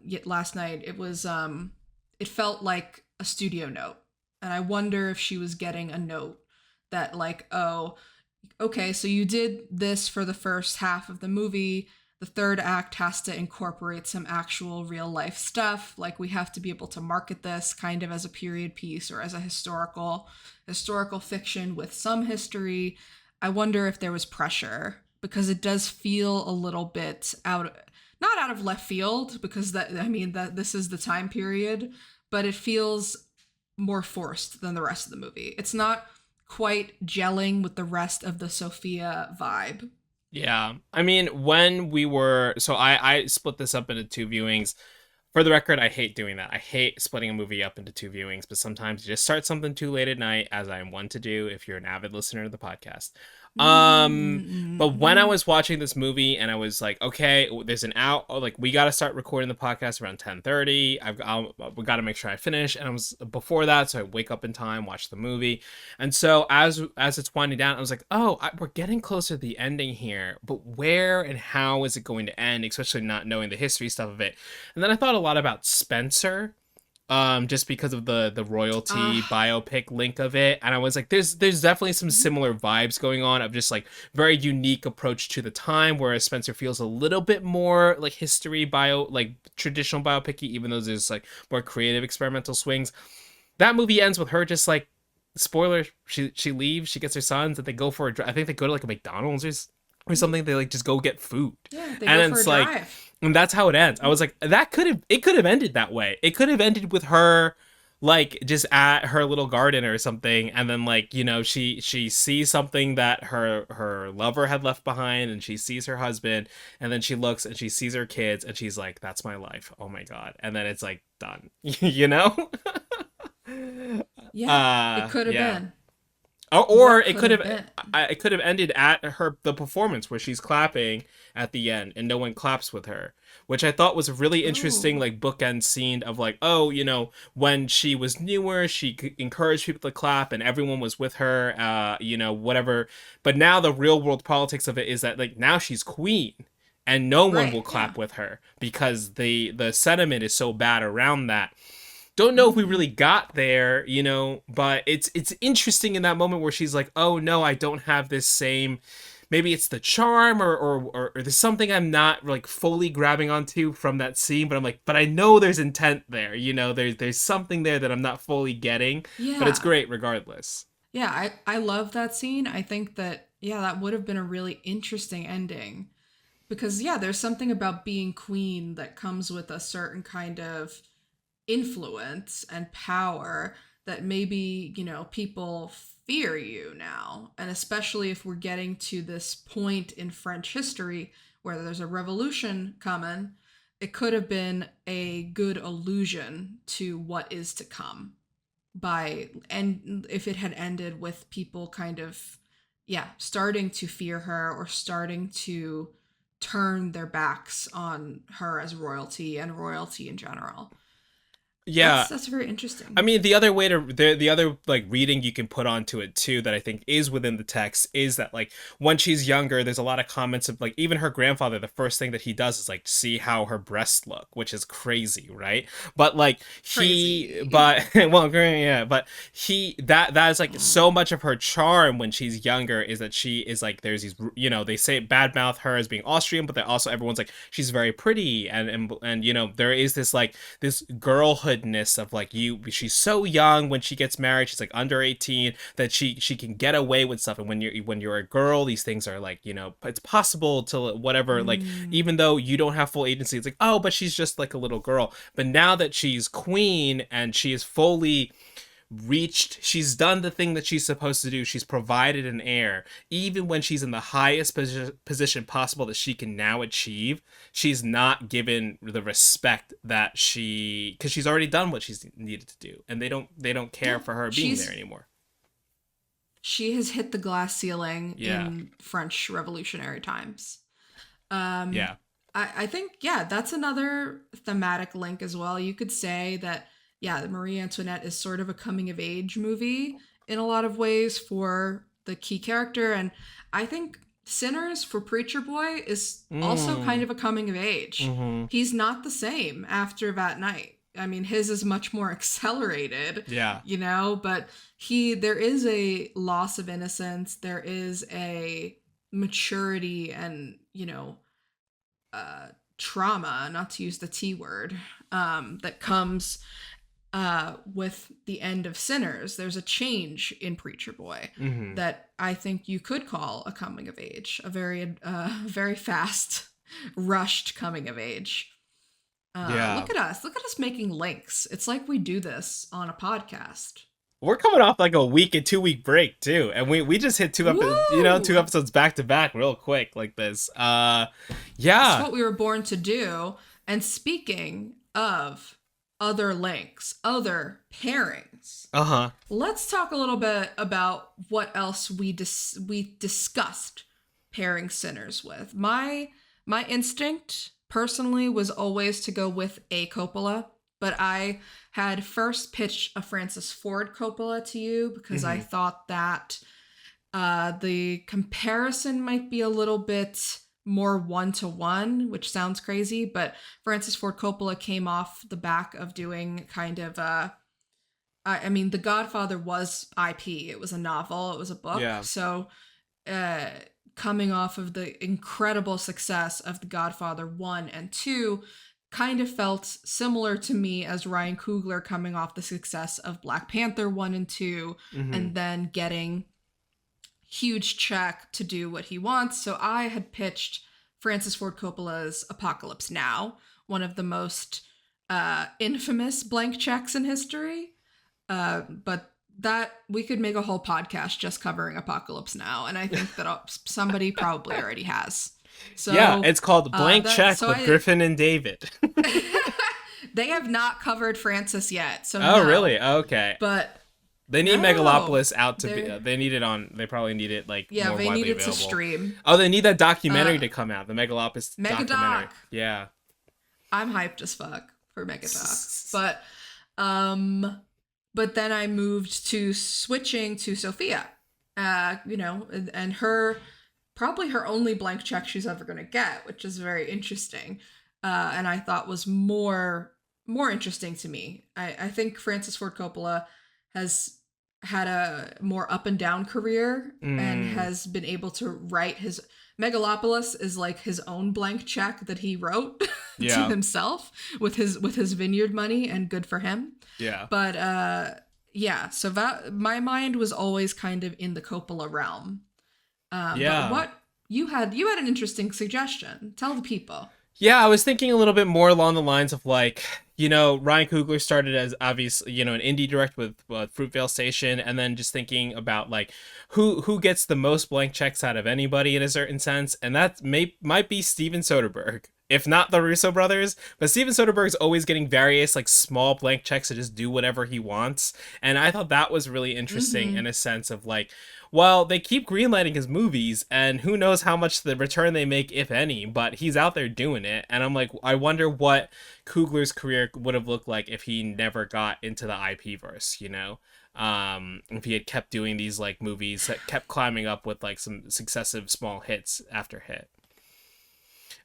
yet last night, it felt like a studio note, and I wonder if she was getting a note that like, oh, okay, so you did this for the first half of the movie. The third act has to incorporate some actual real life stuff. Like we have to be able to market this kind of as a period piece or as a historical fiction with some history. I wonder if there was pressure because it does feel a little bit not out of left field because that this is the time period, but it feels more forced than the rest of the movie. It's not quite gelling with the rest of the Sofia vibe. Yeah. I mean, when we were so I split this up into two viewings. For the record, I hate doing that. I hate splitting a movie up into two viewings, but sometimes you just start something too late at night, as I am one to do if you're an avid listener to the podcast. But when I Mm-hmm. was watching this movie and I was like, okay, there's an out, like we got to start recording the podcast around 10:30. We got to make sure I finish, and I was before that, so I wake up in time, watch the movie, and so as it's winding down, I was like, oh, we're getting closer to the ending here, but where and how is it going to end? Especially not knowing the history stuff of it. And then I thought a lot about Spencer, just because of the royalty Ah, biopic link of it, and I was like, there's definitely some mhm. similar vibes going on of just like very unique approach to the time, whereas Spencer feels a little bit more like history bio, like traditional biopicy, even though there's like more creative experimental swings. That movie ends with her just like, spoiler, she leaves, she gets her sons, and they go for I think they go to like a McDonald's or something. They like just go get food, Yeah, they go and for a it's like, drive. and that's how it ends. I was like, it could have ended that way. It could have ended with her like just at her little garden or something, and then like, she sees something that her lover had left behind, and she sees her husband, and then she looks and she sees her kids, and she's like, that's my life, oh my god, and then it's like done. you know Yeah, it could have yeah. been. Or What could have been? it could have ended at the performance where she's clapping at the end and no one claps with her, which I thought was a really interesting Oh, like bookend scene of like, oh, when she was newer, she encouraged people to clap and everyone was with her, whatever. But now the real world politics of it is that like now she's queen and no one right. will Yeah. clap with her because the sentiment is so bad around that. Don't know if we Mm. really got there, but it's interesting in that moment where she's like, oh no, I don't have this same, maybe it's the charm, or there's something I'm not like fully grabbing onto from that scene, but I'm like, but I know there's intent there, there's something there that I'm not fully getting, but it's Yeah. great regardless. Yeah, I love that scene. I think that, yeah, that would have been a really interesting ending. Because, yeah, there's something about being queen that comes with a certain kind of influence and power that maybe, people fear you now. And especially if we're getting to this point in French history where there's a revolution coming, it could have been a good allusion to what is to come and if it had ended with people kind of, yeah, starting to fear her or starting to turn their backs on her as royalty and royalty in general. Yeah, That's very I interesting. mean, the other like reading you can put onto it too that I think is within the text is that like when she's younger, there's a lot of comments of like even her grandfather. The first thing that he does is like see how her breasts look, which is crazy, right? But like Crazy. but well, yeah, but that is like so much of her charm when she's younger is that she is like there's these they say badmouth her as being Austrian, but they also everyone's like she's very pretty and there is this like this girlhoodness of like she's so young when she gets married, she's like under 18 that she can get away with stuff, and when you're a girl these things are like it's possible to whatever, like Mm. even though you don't have full agency, it's like, oh, but she's just like a little girl. But now that she's queen and she is fully she's done the thing that she's supposed to do, she's provided an heir, even when she's in the highest position possible that she can now achieve, she's not given the respect that because she's already done what she's needed to do, and they don't care Yeah, for her being there anymore. she has hit the glass ceiling Yeah. in French Revolutionary times. Um, Yeah. I think, yeah, that's another thematic link as well. You could say that, yeah, Marie Antoinette is sort of a coming of age movie in a lot of ways for the key character. And I think Sinners for Preacher Boy is also kind Mm. of a coming of age. Mm-hmm. He's not the same after that night. I mean, his is much more accelerated, Yeah. but there is a loss of innocence. There is a maturity and, uh, trauma, not to use the T word, that comes with the end of Sinners. There's a change in Preacher Boy Mm-hmm. that I think you could call a coming of age, a very, very fast, rushed coming of age. Yeah. Look at us making links. It's like we do this on a podcast. We're coming off like a week and 2 week break too, and we just hit two Woo! episodes back to back real quick like this. It's Yeah. what we were born to do. And speaking of other links, other pairings, Uh-huh. let's talk a little bit about what else we discussed pairing Sinners with. My instinct personally was always to go with a Coppola, but I had first pitched a Francis Ford Coppola to you because I Mm-hmm. thought that the comparison might be a little bit more one to one, which sounds crazy, but Francis Ford Coppola came off the back of doing kind of I mean, The Godfather was IP. It was a novel. It was a book. Yeah. So, uh, coming off of the incredible success of The Godfather 1 and 2, kind of felt similar to me as Ryan Coogler coming off the success of Black Panther 1 and 2, Mm-hmm. and then getting huge check to do what he wants. So I had pitched Francis Ford Coppola's Apocalypse Now, one of the most infamous blank checks in history. But that we could make a whole podcast just covering Apocalypse Now, and I think that somebody probably already has. So yeah, it's called Blank Check with I, Griffin and David. They have not covered Francis yet, so Oh, no. really? Okay. But they need no, Megalopolis out to be. They need it on. They probably need it like more they widely need it available. to stream. Oh, they need that documentary to come out. The Megalopolis documentary. Megadoc. Yeah. I'm hyped as fuck for Megadoc, but then I moved to switching to Sofia. And her probably her only blank check she's ever gonna get, which is very interesting. And I thought was more interesting to me. I think Francis Ford Coppola has had a more up and down career and has been able to write his Megalopolis is like his own blank check that he wrote to himself with his vineyard money, and good for him. Yeah. But so that my mind was always kind of in the Coppola realm. But what you had an interesting suggestion. Tell the people. Yeah, I was thinking a little bit more along the lines of like, Ryan Coogler started as obviously, an indie director with Fruitvale Station, and then just thinking about like who gets the most blank checks out of anybody in a certain sense, and that might be Steven Soderbergh. If not the Russo brothers, but Steven Soderbergh's always getting various like small blank checks to just do whatever he wants. And I thought that was really interesting in a sense of like, well, they keep greenlighting his movies and who knows how much the return they make, if any, but he's out there doing it. And I'm like, I wonder what Coogler's career would have looked like if he never got into the IP verse, if he had kept doing these like movies that kept climbing up with like some successive small hits after hit.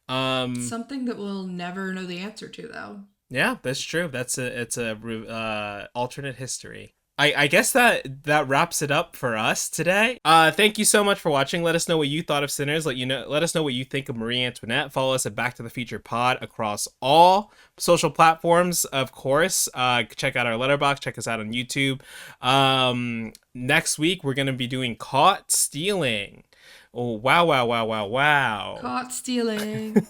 Something that we'll never know the answer to, though. Yeah, that's true. It's a alternate history. I guess that wraps it up for us today. Thank you so much for watching. Let us know what you thought of Sinners. Let us know what you think of Marie Antoinette. Follow us at Back to the Future Pod across all social platforms, of course. Check out our letterbox. Check us out on YouTube. Next week we're gonna be doing Caught Stealing. Oh, wow. Caught stealing.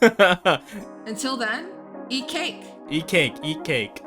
Until then, eat cake. Eat cake.